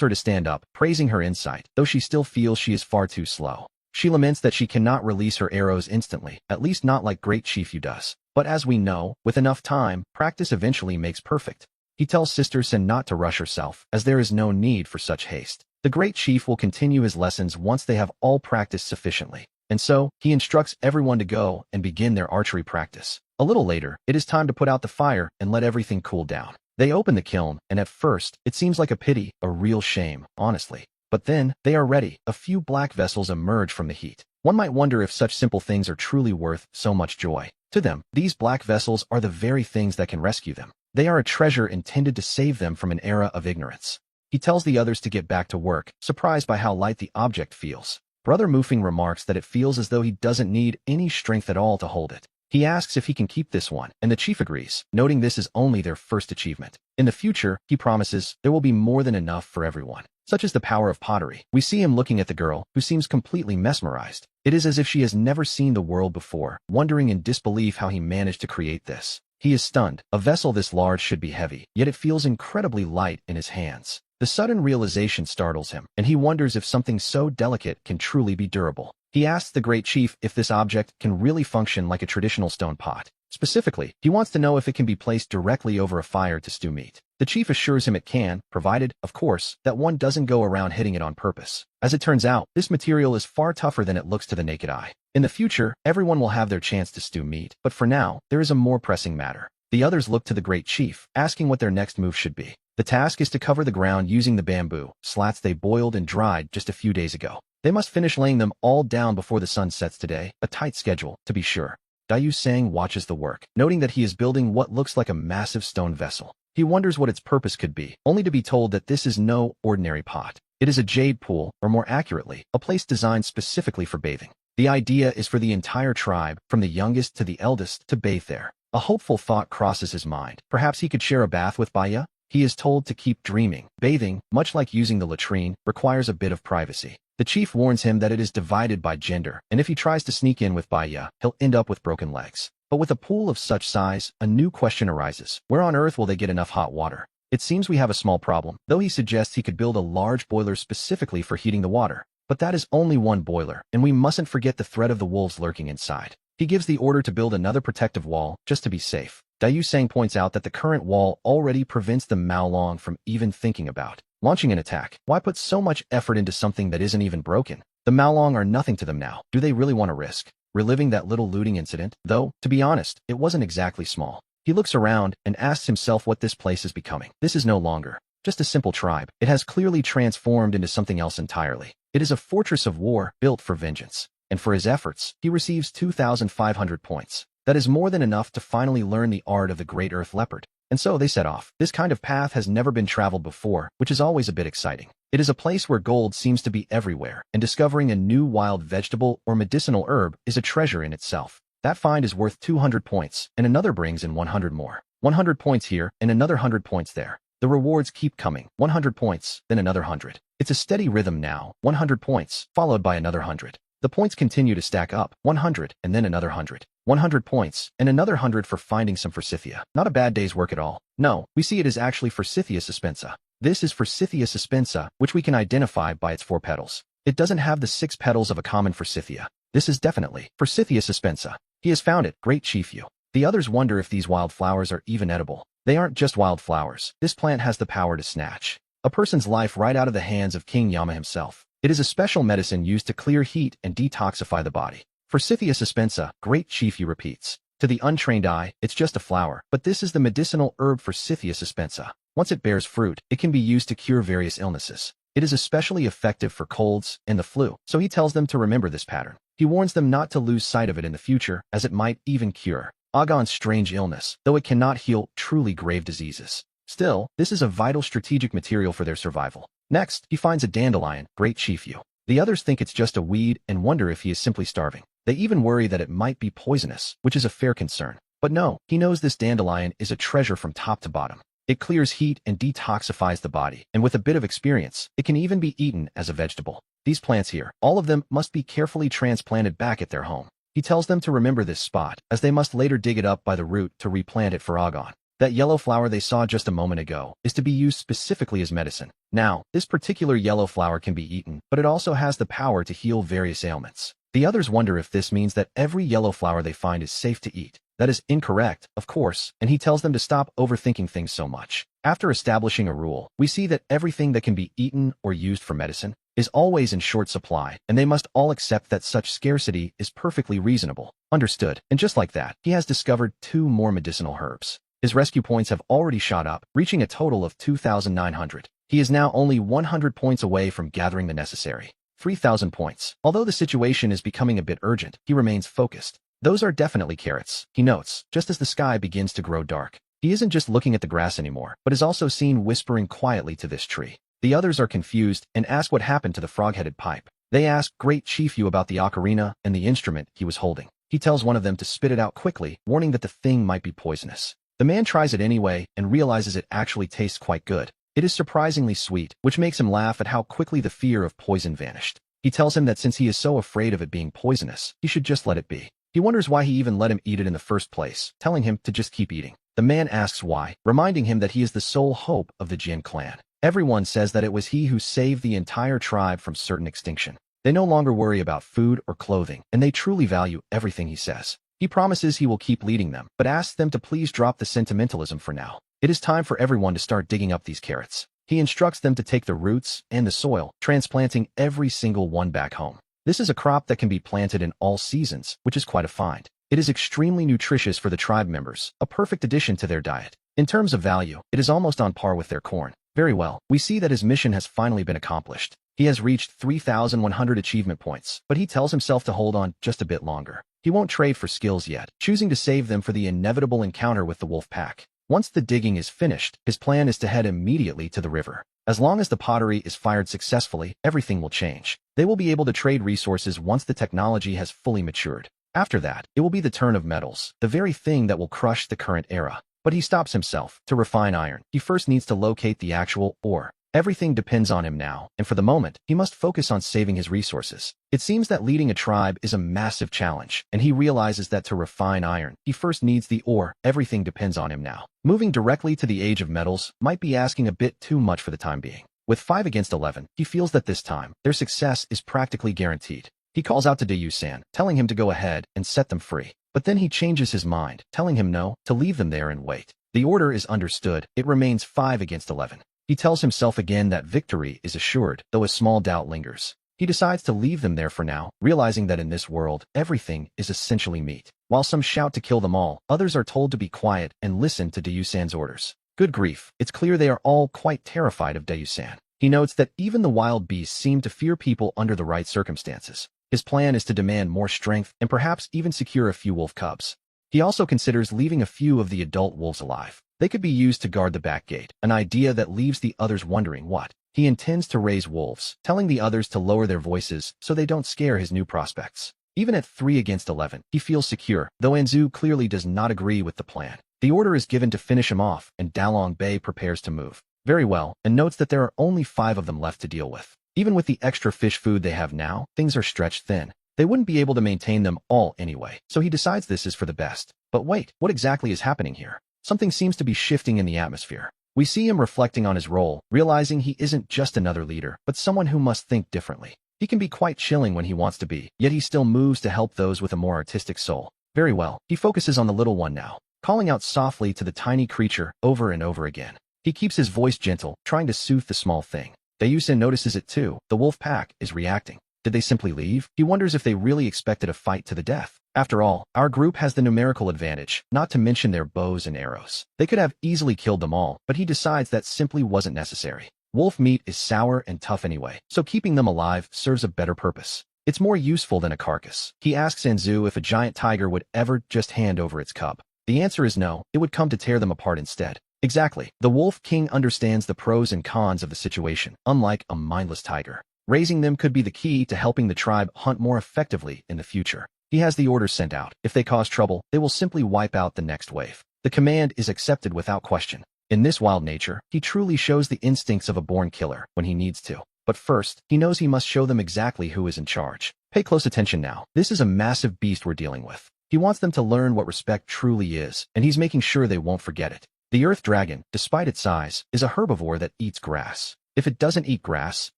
her to stand up, praising her insight, though she still feels she is far too slow. She laments that she cannot release her arrows instantly, at least not like Great Chief Yu does. But as we know, with enough time, practice eventually makes perfect. He tells Sister Sen not to rush herself, as there is no need for such haste. The Great Chief will continue his lessons once they have all practiced sufficiently. And so, he instructs everyone to go and begin their archery practice. A little later, it is time to put out the fire and let everything cool down. They open the kiln, and at first, it seems like a pity, a real shame, honestly. But then, they are ready. A few black vessels emerge from the heat. One might wonder if such simple things are truly worth so much joy. To them, these black vessels are the very things that can rescue them. They are a treasure intended to save them from an era of ignorance. He tells the others to get back to work, surprised by how light the object feels. Brother Mufeng remarks that it feels as though he doesn't need any strength at all to hold it. He asks if he can keep this one, and the chief agrees, noting this is only their first achievement. In the future, he promises, there will be more than enough for everyone. Such is the power of pottery. We see him looking at the girl, who seems completely mesmerized. It is as if she has never seen the world before, wondering in disbelief how he managed to create this. He is stunned. A vessel this large should be heavy, yet it feels incredibly light in his hands. The sudden realization startles him, and he wonders if something so delicate can truly be durable. He asks the great chief if this object can really function like a traditional stone pot. Specifically, he wants to know if it can be placed directly over a fire to stew meat. The chief assures him it can, provided, of course, that one doesn't go around hitting it on purpose. As it turns out, this material is far tougher than it looks to the naked eye. In the future, everyone will have their chance to stew meat, but for now, there is a more pressing matter. The others look to the great chief, asking what their next move should be. The task is to cover the ground using the bamboo slats they boiled and dried just a few days ago. They must finish laying them all down before the sun sets today, a tight schedule, to be sure. Dayu Sang watches the work, noting that he is building what looks like a massive stone vessel. He wonders what its purpose could be, only to be told that this is no ordinary pot. It is a jade pool, or more accurately, a place designed specifically for bathing. The idea is for the entire tribe, from the youngest to the eldest, to bathe there. A hopeful thought crosses his mind. Perhaps he could share a bath with Baya? He is told to keep dreaming. Bathing, much like using the latrine, requires a bit of privacy. The chief warns him that it is divided by gender, and if he tries to sneak in with Baya, he'll end up with broken legs. But with a pool of such size, a new question arises. Where on earth will they get enough hot water? It seems we have a small problem, though he suggests he could build a large boiler specifically for heating the water. But that is only one boiler, and we mustn't forget the threat of the wolves lurking inside. He gives the order to build another protective wall, just to be safe. Dayu Sang points out that the current wall already prevents the Maolong from even thinking about launching an attack. Why put so much effort into something that isn't even broken? The Maolong are nothing to them now. Do they really want to risk reliving that little looting incident? Though, to be honest, it wasn't exactly small. He looks around and asks himself what this place is becoming. This is no longer just a simple tribe. It has clearly transformed into something else entirely. It is a fortress of war built for vengeance. And for his efforts, he receives 2,500 points. That is more than enough to finally learn the art of the Great Earth Leopard. And so they set off. This kind of path has never been traveled before, which is always a bit exciting. It is a place where gold seems to be everywhere, and discovering a new wild vegetable or medicinal herb is a treasure in itself. That find is worth 200 points, and another brings in 100 more. 100 points here, and another 100 points there. The rewards keep coming. 100 points, then another 100. It's a steady rhythm now. 100 points, followed by another 100. The points continue to stack up. 100, and then another 100. 100 points, and another 100 for finding some forsythia. Not a bad day's work at all. No, we see it is actually Forsythia suspensa. This is Forsythia suspensa, which we can identify by its 4 petals. It doesn't have the 6 petals of a common forsythia. This is definitely Forsythia suspensa. He has found it, great chief you. The others wonder if these wildflowers are even edible. They aren't just wildflowers. This plant has the power to snatch a person's life right out of the hands of King Yama himself. It is a special medicine used to clear heat and detoxify the body. Forsythia suspensa, great chief you repeats. To the untrained eye, it's just a flower, but this is the medicinal herb Forsythia suspensa. Once it bears fruit, it can be used to cure various illnesses. It is especially effective for colds and the flu, so he tells them to remember this pattern. He warns them not to lose sight of it in the future, as it might even cure Agon's strange illness, though it cannot heal truly grave diseases. Still, this is a vital strategic material for their survival. Next, he finds a dandelion, great chief you. The others think it's just a weed and wonder if he is simply starving. They even worry that it might be poisonous, which is a fair concern. But no, he knows this dandelion is a treasure from top to bottom. It clears heat and detoxifies the body, and with a bit of experience, it can even be eaten as a vegetable. These plants here, all of them must be carefully transplanted back at their home. He tells them to remember this spot, as they must later dig it up by the root to replant it for Agon. That yellow flower they saw just a moment ago is to be used specifically as medicine. Now, this particular yellow flower can be eaten, but it also has the power to heal various ailments. The others wonder if this means that every yellow flower they find is safe to eat. That is incorrect, of course, and he tells them to stop overthinking things so much. After establishing a rule, we see that everything that can be eaten or used for medicine is always in short supply, and they must all accept that such scarcity is perfectly reasonable. Understood. And just like that, he has discovered 2 more medicinal herbs. His rescue points have already shot up, reaching a total of 2,900. He is now only 100 points away from gathering the necessary 3,000 points. Although the situation is becoming a bit urgent, he remains focused. Those are definitely carrots, he notes, just as the sky begins to grow dark. He isn't just looking at the grass anymore, but is also seen whispering quietly to this tree. The others are confused and ask what happened to the frog-headed pipe. They ask Great Chief Yu about the ocarina and the instrument he was holding. He tells one of them to spit it out quickly, warning that the thing might be poisonous. The man tries it anyway and realizes it actually tastes quite good. It is surprisingly sweet, which makes him laugh at how quickly the fear of poison vanished. He tells him that since he is so afraid of it being poisonous, he should just let it be. He wonders why he even let him eat it in the first place, telling him to just keep eating. The man asks why, reminding him that he is the sole hope of the Jin clan. Everyone says that it was he who saved the entire tribe from certain extinction. They no longer worry about food or clothing, and they truly value everything he says. He promises he will keep leading them, but asks them to please drop the sentimentalism for now. It is time for everyone to start digging up these carrots. He instructs them to take the roots and the soil, transplanting every single one back home. This is a crop that can be planted in all seasons, which is quite a find. It is extremely nutritious for the tribe members, a perfect addition to their diet. In terms of value, it is almost on par with their corn. Very well, we see that his mission has finally been accomplished. He has reached 3,100 achievement points, but he tells himself to hold on just a bit longer. He won't trade for skills yet, choosing to save them for the inevitable encounter with the wolf pack. Once the digging is finished, his plan is to head immediately to the river. As long as the pottery is fired successfully, everything will change. They will be able to trade resources once the technology has fully matured. After that, it will be the turn of metals, the very thing that will crush the current era. But he stops himself. To refine iron, he first needs to locate the actual ore. Everything depends on him now, and for the moment, he must focus on saving his resources. It seems that leading a tribe is a massive challenge, and he realizes that to refine iron, he first needs the ore. Everything depends on him now. Moving directly to the age of metals might be asking a bit too much for the time being. With 5 against 11, he feels that this time, their success is practically guaranteed. He calls out to Dayu-san, telling him to go ahead and set them free. But then he changes his mind, telling him no, to leave them there and wait. The order is understood. It remains 5 against 11. He tells himself again that victory is assured, though a small doubt lingers. He decides to leave them there for now, realizing that in this world, everything is essentially meat. While some shout to kill them all, others are told to be quiet and listen to Dayu-san's orders. Good grief, it's clear they are all quite terrified of Dayu-san. He notes that even the wild beasts seem to fear people under the right circumstances. His plan is to demand more strength and perhaps even secure a few wolf cubs. He also considers leaving a few of the adult wolves alive. They could be used to guard the back gate, an idea that leaves the others wondering what. He intends to raise wolves, telling the others to lower their voices so they don't scare his new prospects. Even at 3 against 11, he feels secure, though Anzu clearly does not agree with the plan. The order is given to finish him off, and Dalong Bay prepares to move. Very well, and notes that there are only 5 of them left to deal with. Even with the extra fish food they have now, things are stretched thin. They wouldn't be able to maintain them all anyway, so he decides this is for the best. But wait, what exactly is happening here? Something seems to be shifting in the atmosphere. We see him reflecting on his role, realizing he isn't just another leader, but someone who must think differently. He can be quite chilling when he wants to be, yet he still moves to help those with a more artistic soul. Very well, he focuses on the little one now, calling out softly to the tiny creature over and over again. He keeps his voice gentle, trying to soothe the small thing. Dayu-san notices it too. The wolf pack is reacting. Did they simply leave? He wonders if they really expected a fight to the death. After all, our group has the numerical advantage, not to mention their bows and arrows. They could have easily killed them all, but he decides that simply wasn't necessary. Wolf meat is sour and tough anyway, so keeping them alive serves a better purpose. It's more useful than a carcass. He asks Anzu if a giant tiger would ever just hand over its cub. The answer is no, it would come to tear them apart instead. Exactly. The Wolf King understands the pros and cons of the situation, unlike a mindless tiger. Raising them could be the key to helping the tribe hunt more effectively in the future. He has the orders sent out. If they cause trouble, they will simply wipe out the next wave. The command is accepted without question. In this wild nature, he truly shows the instincts of a born killer when he needs to. But first, he knows he must show them exactly who is in charge. Pay close attention now. This is a massive beast we're dealing with. He wants them to learn what respect truly is, and he's making sure they won't forget it. The earth dragon, despite its size, is a herbivore that eats grass. If it doesn't eat grass,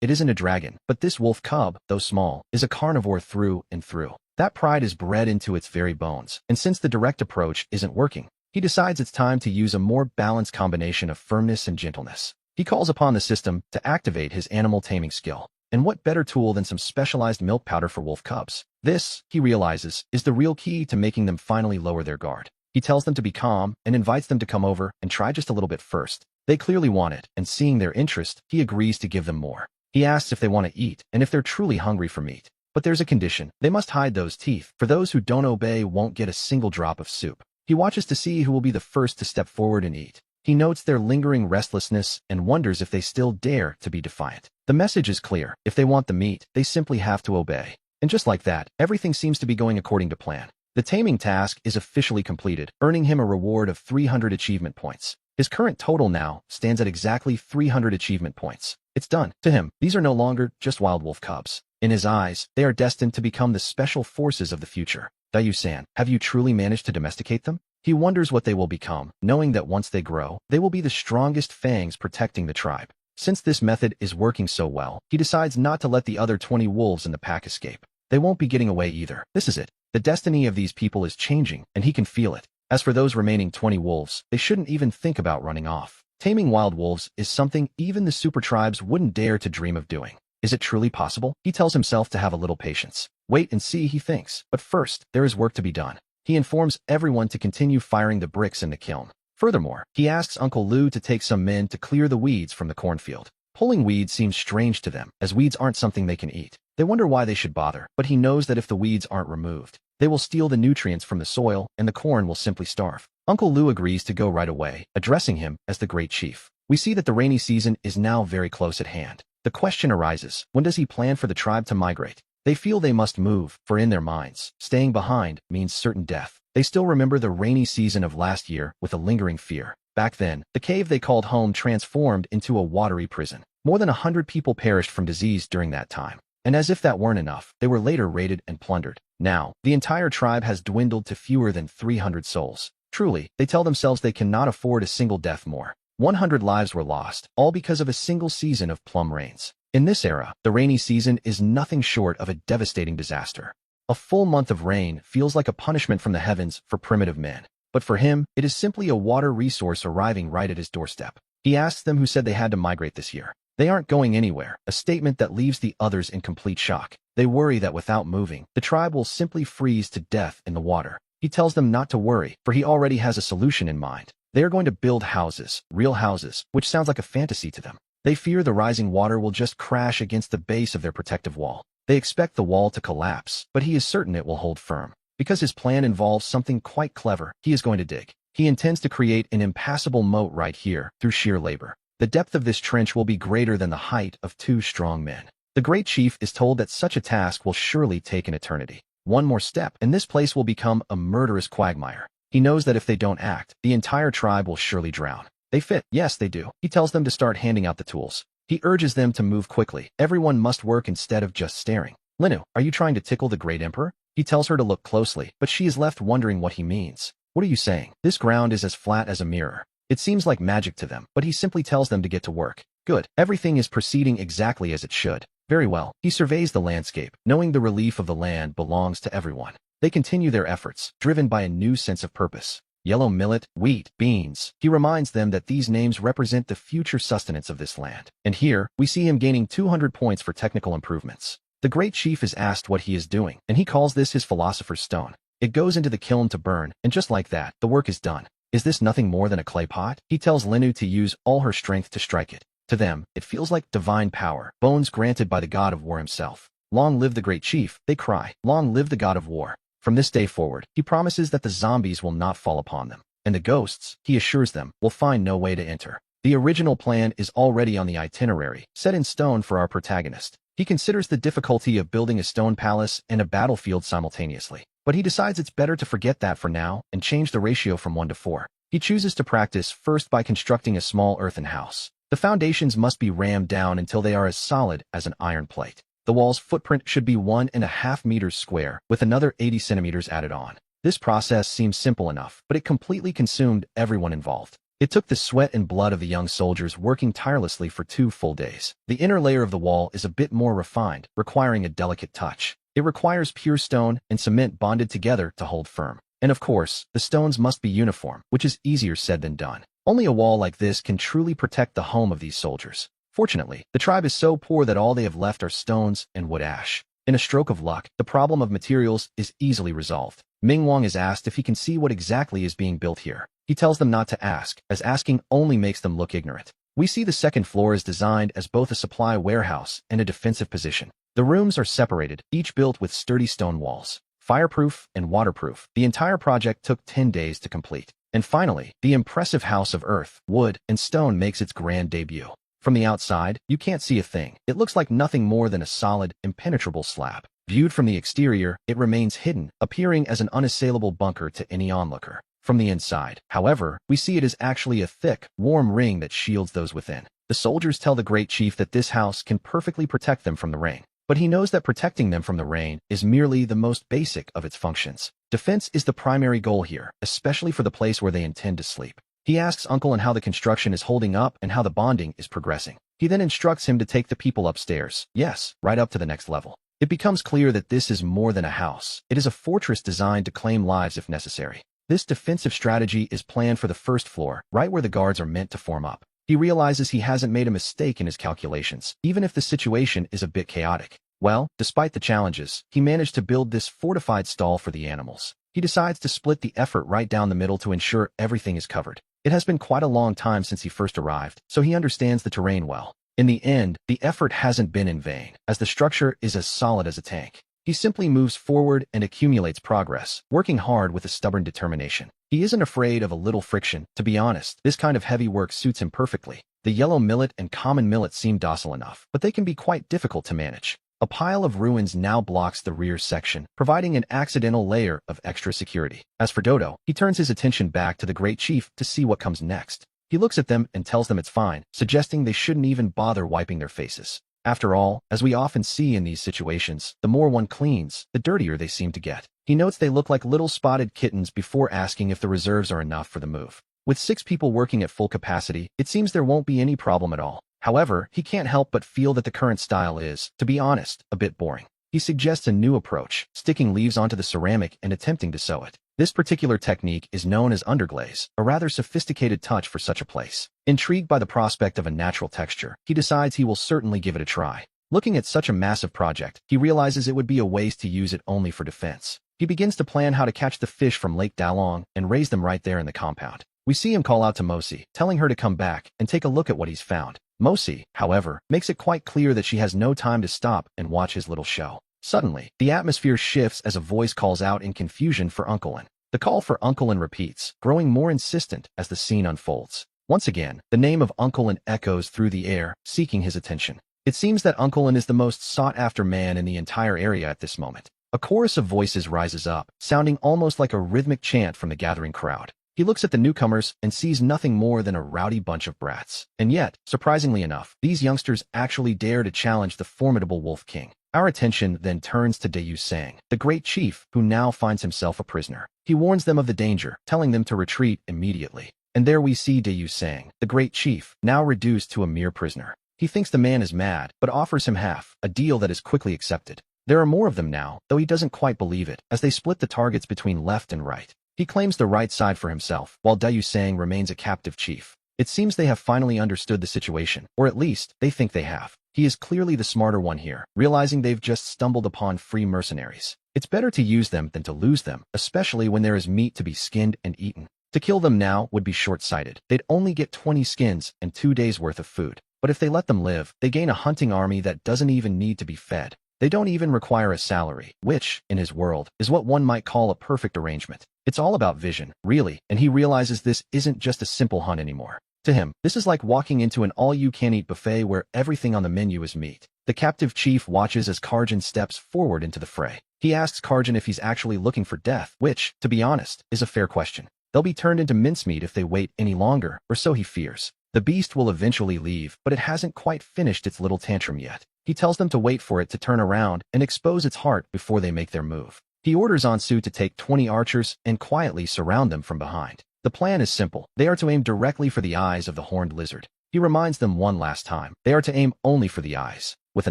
it isn't a dragon, but this wolf cub, though small, is a carnivore through and through. That pride is bred into its very bones, and since the direct approach isn't working, he decides it's time to use a more balanced combination of firmness and gentleness. He calls upon the system to activate his animal taming skill. And what better tool than some specialized milk powder for wolf cubs? This, he realizes, is the real key to making them finally lower their guard. He tells them to be calm and invites them to come over and try just a little bit first. They clearly want it, and seeing their interest, he agrees to give them more. He asks if they want to eat and if they're truly hungry for meat. But there's a condition. They must hide those teeth, for those who don't obey won't get a single drop of soup. He watches to see who will be the first to step forward and eat. He notes their lingering restlessness and wonders if they still dare to be defiant. The message is clear. If they want the meat, they simply have to obey. And just like that, everything seems to be going according to plan. The taming task is officially completed, earning him a reward of 300 achievement points. His current total now stands at exactly 300 achievement points. It's done. To him, these are no longer just wild wolf cubs. In his eyes, they are destined to become the special forces of the future. Dayu-san, have you truly managed to domesticate them? He wonders what they will become, knowing that once they grow, they will be the strongest fangs protecting the tribe. Since this method is working so well, he decides not to let the other 20 wolves in the pack escape. They won't be getting away either. This is it. The destiny of these people is changing, and he can feel it. As for those remaining 20 wolves, they shouldn't even think about running off. Taming wild wolves is something even the super tribes wouldn't dare to dream of doing. Is it truly possible? He tells himself to have a little patience. Wait and see, he thinks. But first, there is work to be done. He informs everyone to continue firing the bricks in the kiln. Furthermore, he asks Uncle Lu to take some men to clear the weeds from the cornfield. Pulling weeds seems strange to them, as weeds aren't something they can eat. They wonder why they should bother, but he knows that if the weeds aren't removed, they will steal the nutrients from the soil, and the corn will simply starve. Uncle Lu agrees to go right away, addressing him as the Great Chief. We see that the rainy season is now very close at hand. The question arises, when does he plan for the tribe to migrate? They feel they must move, for in their minds, staying behind means certain death. They still remember the rainy season of last year with a lingering fear. Back then, the cave they called home transformed into a watery prison. More than 100 people perished from disease during that time. And as if that weren't enough, they were later raided and plundered. Now, the entire tribe has dwindled to fewer than 300 souls. Truly, they tell themselves they cannot afford a single death more. 100 lives were lost, all because of a single season of plum rains. In this era, the rainy season is nothing short of a devastating disaster. A full month of rain feels like a punishment from the heavens for primitive men. But for him, it is simply a water resource arriving right at his doorstep. He asks them who said they had to migrate this year. They aren't going anywhere, a statement that leaves the others in complete shock. They worry that without moving, the tribe will simply freeze to death in the water. He tells them not to worry, for he already has a solution in mind. They are going to build houses, real houses, which sounds like a fantasy to them. They fear the rising water will just crash against the base of their protective wall. They expect the wall to collapse, but he is certain it will hold firm. Because his plan involves something quite clever, he is going to dig. He intends to create an impassable moat right here, through sheer labor. The depth of this trench will be greater than the height of 2 strong men. The Great Chief is told that such a task will surely take an eternity. One more step, and this place will become a murderous quagmire. He knows that if they don't act, the entire tribe will surely drown. They fit. Yes, they do. He tells them to start handing out the tools. He urges them to move quickly. Everyone must work instead of just staring. Linu, are you trying to tickle the Great Emperor? He tells her to look closely, but she is left wondering what he means. What are you saying? This ground is as flat as a mirror. It seems like magic to them, but he simply tells them to get to work. Good. Everything is proceeding exactly as it should. Very well. He surveys the landscape, knowing the relief of the land belongs to everyone. They continue their efforts, driven by a new sense of purpose. Yellow millet, wheat, beans. He reminds them that these names represent the future sustenance of this land. And here, we see him gaining 200 points for technical improvements. The Great Chief is asked what he is doing, and he calls this his philosopher's stone. It goes into the kiln to burn, and just like that, the work is done. Is this nothing more than a clay pot? He tells Linu to use all her strength to strike it. To them, it feels like divine power, bones granted by the god of war himself. Long live the Great Chief, they cry. Long live the god of war. From this day forward, he promises that the zombies will not fall upon them. And the ghosts, he assures them, will find no way to enter. The original plan is already on the itinerary, set in stone for our protagonist. He considers the difficulty of building a stone palace and a battlefield simultaneously. But he decides it's better to forget that for now and change the ratio from 1 to 4. He chooses to practice first by constructing a small earthen house. The foundations must be rammed down until they are as solid as an iron plate. The wall's footprint should be 1.5 meters square, with another 80 centimeters added on. This process seems simple enough, but it completely consumed everyone involved. It took the sweat and blood of the young soldiers working tirelessly for 2 full days. The inner layer of the wall is a bit more refined, requiring a delicate touch. It requires pure stone and cement bonded together to hold firm. And of course, the stones must be uniform, which is easier said than done. Only a wall like this can truly protect the home of these soldiers. Fortunately, the tribe is so poor that all they have left are stones and wood ash. In a stroke of luck, the problem of materials is easily resolved. Ming Wang is asked if he can see what exactly is being built here. He tells them not to ask, as asking only makes them look ignorant. We see the second floor is designed as both a supply warehouse and a defensive position. The rooms are separated, each built with sturdy stone walls. Fireproof and waterproof, the entire project took 10 days to complete. And finally, the impressive house of earth, wood, and stone makes its grand debut. From the outside, you can't see a thing. It looks like nothing more than a solid, impenetrable slab. Viewed from the exterior, it remains hidden, appearing as an unassailable bunker to any onlooker. From the inside, however, we see it is actually a thick, warm ring that shields those within. The soldiers tell the Great Chief that this house can perfectly protect them from the rain. But he knows that protecting them from the rain is merely the most basic of its functions. Defense is the primary goal here, especially for the place where they intend to sleep. He asks Uncle on how the construction is holding up and how the bonding is progressing. He then instructs him to take the people upstairs, yes, right up to the next level. It becomes clear that this is more than a house. It is a fortress designed to claim lives if necessary. This defensive strategy is planned for the first floor, right where the guards are meant to form up. He realizes he hasn't made a mistake in his calculations, even if the situation is a bit chaotic. Well, despite the challenges, he managed to build this fortified stall for the animals. He decides to split the effort right down the middle to ensure everything is covered. It has been quite a long time since he first arrived, so he understands the terrain well. In the end, the effort hasn't been in vain, as the structure is as solid as a tank. He simply moves forward and accumulates progress, working hard with a stubborn determination. He isn't afraid of a little friction. To be honest, this kind of heavy work suits him perfectly. The yellow millet and common millet seem docile enough, but they can be quite difficult to manage. A pile of ruins now blocks the rear section, providing an accidental layer of extra security. As for Dodo, he turns his attention back to the Great Chief to see what comes next. He looks at them and tells them it's fine, suggesting they shouldn't even bother wiping their faces. After all, as we often see in these situations, the more one cleans, the dirtier they seem to get. He notes they look like little spotted kittens before asking if the reserves are enough for the move. With 6 people working at full capacity, it seems there won't be any problem at all. However, he can't help but feel that the current style is, to be honest, a bit boring. He suggests a new approach, sticking leaves onto the ceramic and attempting to sew it. This particular technique is known as underglaze, a rather sophisticated touch for such a place. Intrigued by the prospect of a natural texture, he decides he will certainly give it a try. Looking at such a massive project, he realizes it would be a waste to use it only for defense. He begins to plan how to catch the fish from Lake Dalong and raise them right there in the compound. We see him call out to Mosi, telling her to come back and take a look at what he's found. Mosi, however, makes it quite clear that she has no time to stop and watch his little show. Suddenly, the atmosphere shifts as a voice calls out in confusion for Uncle Lin. The call for Uncle Lin repeats, growing more insistent as the scene unfolds. Once again, the name of Uncle Lin echoes through the air, seeking his attention. It seems that Uncle Lin is the most sought-after man in the entire area at this moment. A chorus of voices rises up, sounding almost like a rhythmic chant from the gathering crowd. He looks at the newcomers and sees nothing more than a rowdy bunch of brats. And yet, surprisingly enough, these youngsters actually dare to challenge the formidable Wolf King. Our attention then turns to Dayu Sang, the great chief, who now finds himself a prisoner. He warns them of the danger, telling them to retreat immediately. And there we see Dayu Sang, the great chief, now reduced to a mere prisoner. He thinks the man is mad, but offers him half, a deal that is quickly accepted. There are more of them now, though he doesn't quite believe it, as they split the targets between left and right. He claims the right side for himself, while Dayu Sang remains a captive chief. It seems they have finally understood the situation, or at least, they think they have. He is clearly the smarter one here, realizing they've just stumbled upon free mercenaries. It's better to use them than to lose them, especially when there is meat to be skinned and eaten. To kill them now would be short-sighted. They'd only get 20 skins and 2 days' worth of food. But if they let them live, they gain a hunting army that doesn't even need to be fed. They don't even require a salary, which, in his world, is what one might call a perfect arrangement. It's all about vision, really, and he realizes this isn't just a simple hunt anymore. To him, this is like walking into an all-you-can-eat buffet where everything on the menu is meat. The captive chief watches as Karjan steps forward into the fray. He asks Karjan if he's actually looking for death, which, to be honest, is a fair question. They'll be turned into mincemeat if they wait any longer, or so he fears. The beast will eventually leave, but it hasn't quite finished its little tantrum yet. He tells them to wait for it to turn around and expose its heart before they make their move. He orders Ansu to take 20 archers and quietly surround them from behind. The plan is simple. They are to aim directly for the eyes of the horned lizard. He reminds them one last time. They are to aim only for the eyes. With a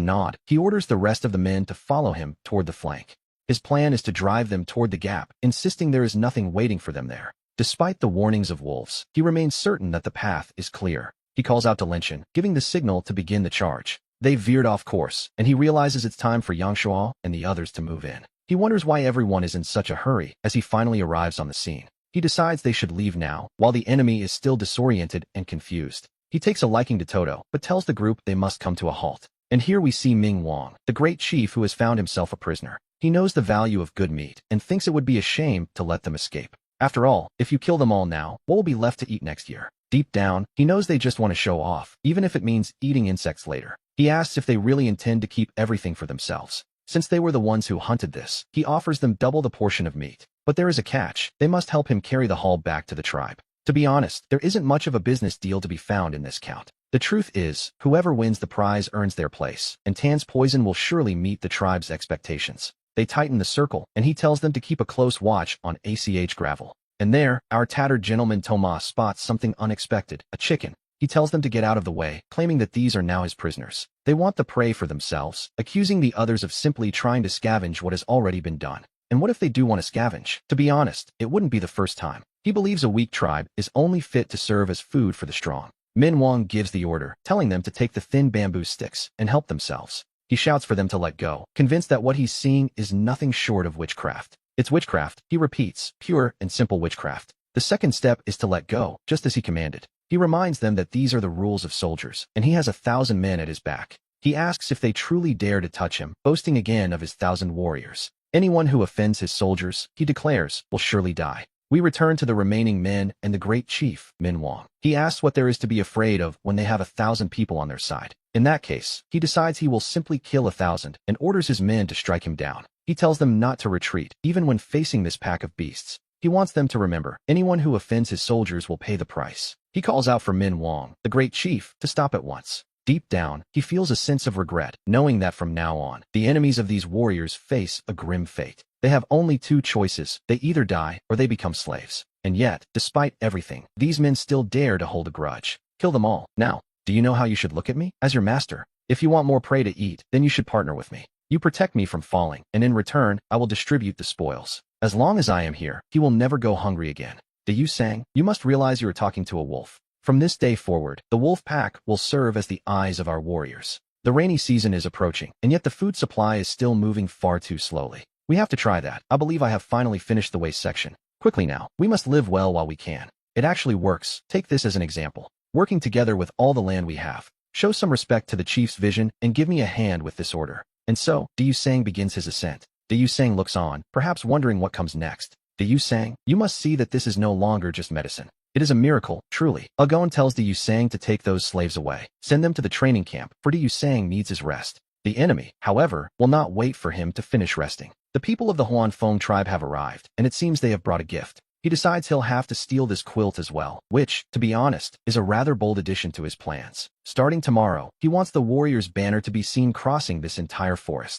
nod, he orders the rest of the men to follow him toward the flank. His plan is to drive them toward the gap, insisting there is nothing waiting for them there. Despite the warnings of wolves, he remains certain that the path is clear. He calls out to Linshan, giving the signal to begin the charge. They veered off course, and he realizes it's time for Yang Shuo and the others to move in. He wonders why everyone is in such a hurry as he finally arrives on the scene. He decides they should leave now, while the enemy is still disoriented and confused. He takes a liking to Toto, but tells the group they must come to a halt. And here we see Ming Wang, the great chief who has found himself a prisoner. He knows the value of good meat, and thinks it would be a shame to let them escape. After all, if you kill them all now, what will be left to eat next year? Deep down, he knows they just want to show off, even if it means eating insects later. He asks if they really intend to keep everything for themselves. Since they were the ones who hunted this, he offers them double the portion of meat. But there is a catch. They must help him carry the haul back to the tribe. To be honest, there isn't much of a business deal to be found in this count. The truth is, whoever wins the prize earns their place, and Tan's poison will surely meet the tribe's expectations. They tighten the circle, and he tells them to keep a close watch on ACH Gravel. And there, our tattered gentleman Tomas spots something unexpected, a chicken. He tells them to get out of the way, claiming that these are now his prisoners. They want the prey for themselves, accusing the others of simply trying to scavenge what has already been done. And what if they do want to scavenge? To be honest, it wouldn't be the first time. He believes a weak tribe is only fit to serve as food for the strong. Min Wang gives the order, telling them to take the thin bamboo sticks and help themselves. He shouts for them to let go, convinced that what he's seeing is nothing short of witchcraft. It's witchcraft, he repeats, pure and simple witchcraft. The second step is to let go, just as he commanded. He reminds them that these are the rules of soldiers, and he has 1,000 men at his back. He asks if they truly dare to touch him, boasting again of his 1,000 warriors. Anyone who offends his soldiers, he declares, will surely die. We return to the remaining men and the great chief, Manhwa. He asks what there is to be afraid of when they have 1,000 people on their side. In that case, he decides he will simply kill 1,000 and orders his men to strike him down. He tells them not to retreat, even when facing this pack of beasts. He wants them to remember, anyone who offends his soldiers will pay the price. He calls out for Manhwa, the great chief, to stop at once. Deep down, he feels a sense of regret, knowing that from now on, the enemies of these warriors face a grim fate. They have only two choices: they either die or they become slaves. And yet, despite everything, these men still dare to hold a grudge. Kill them all. Now, do you know how you should look at me? As your master. If you want more prey to eat, then you should partner with me. You protect me from falling, and in return, I will distribute the spoils. As long as I am here, he will never go hungry again. You sang, you must realize you are talking to a wolf. From this day forward, the wolf pack will serve as the eyes of our warriors. The rainy season is approaching, and yet the food supply is still moving far too slowly. We have to try that. I believe I have finally finished the waste section. Quickly now, we must live well while we can. It actually works. Take this as an example. Working together with all the land we have. Show some respect to the chief's vision and give me a hand with this order. And so, Du Sang begins his ascent. Du Sang looks on, perhaps wondering what comes next. Du Sang, you must see that this is no longer just medicine. It is a miracle, truly. Agon tells Du Sang to take those slaves away. Send them to the training camp, for Du Sang needs his rest. The enemy, however, will not wait for him to finish resting. The people of the Huan Feng tribe have arrived, and it seems they have brought a gift. He decides he'll have to steal this quilt as well, which, to be honest, is a rather bold addition to his plans. Starting tomorrow, he wants the warrior's banner to be seen crossing this entire forest.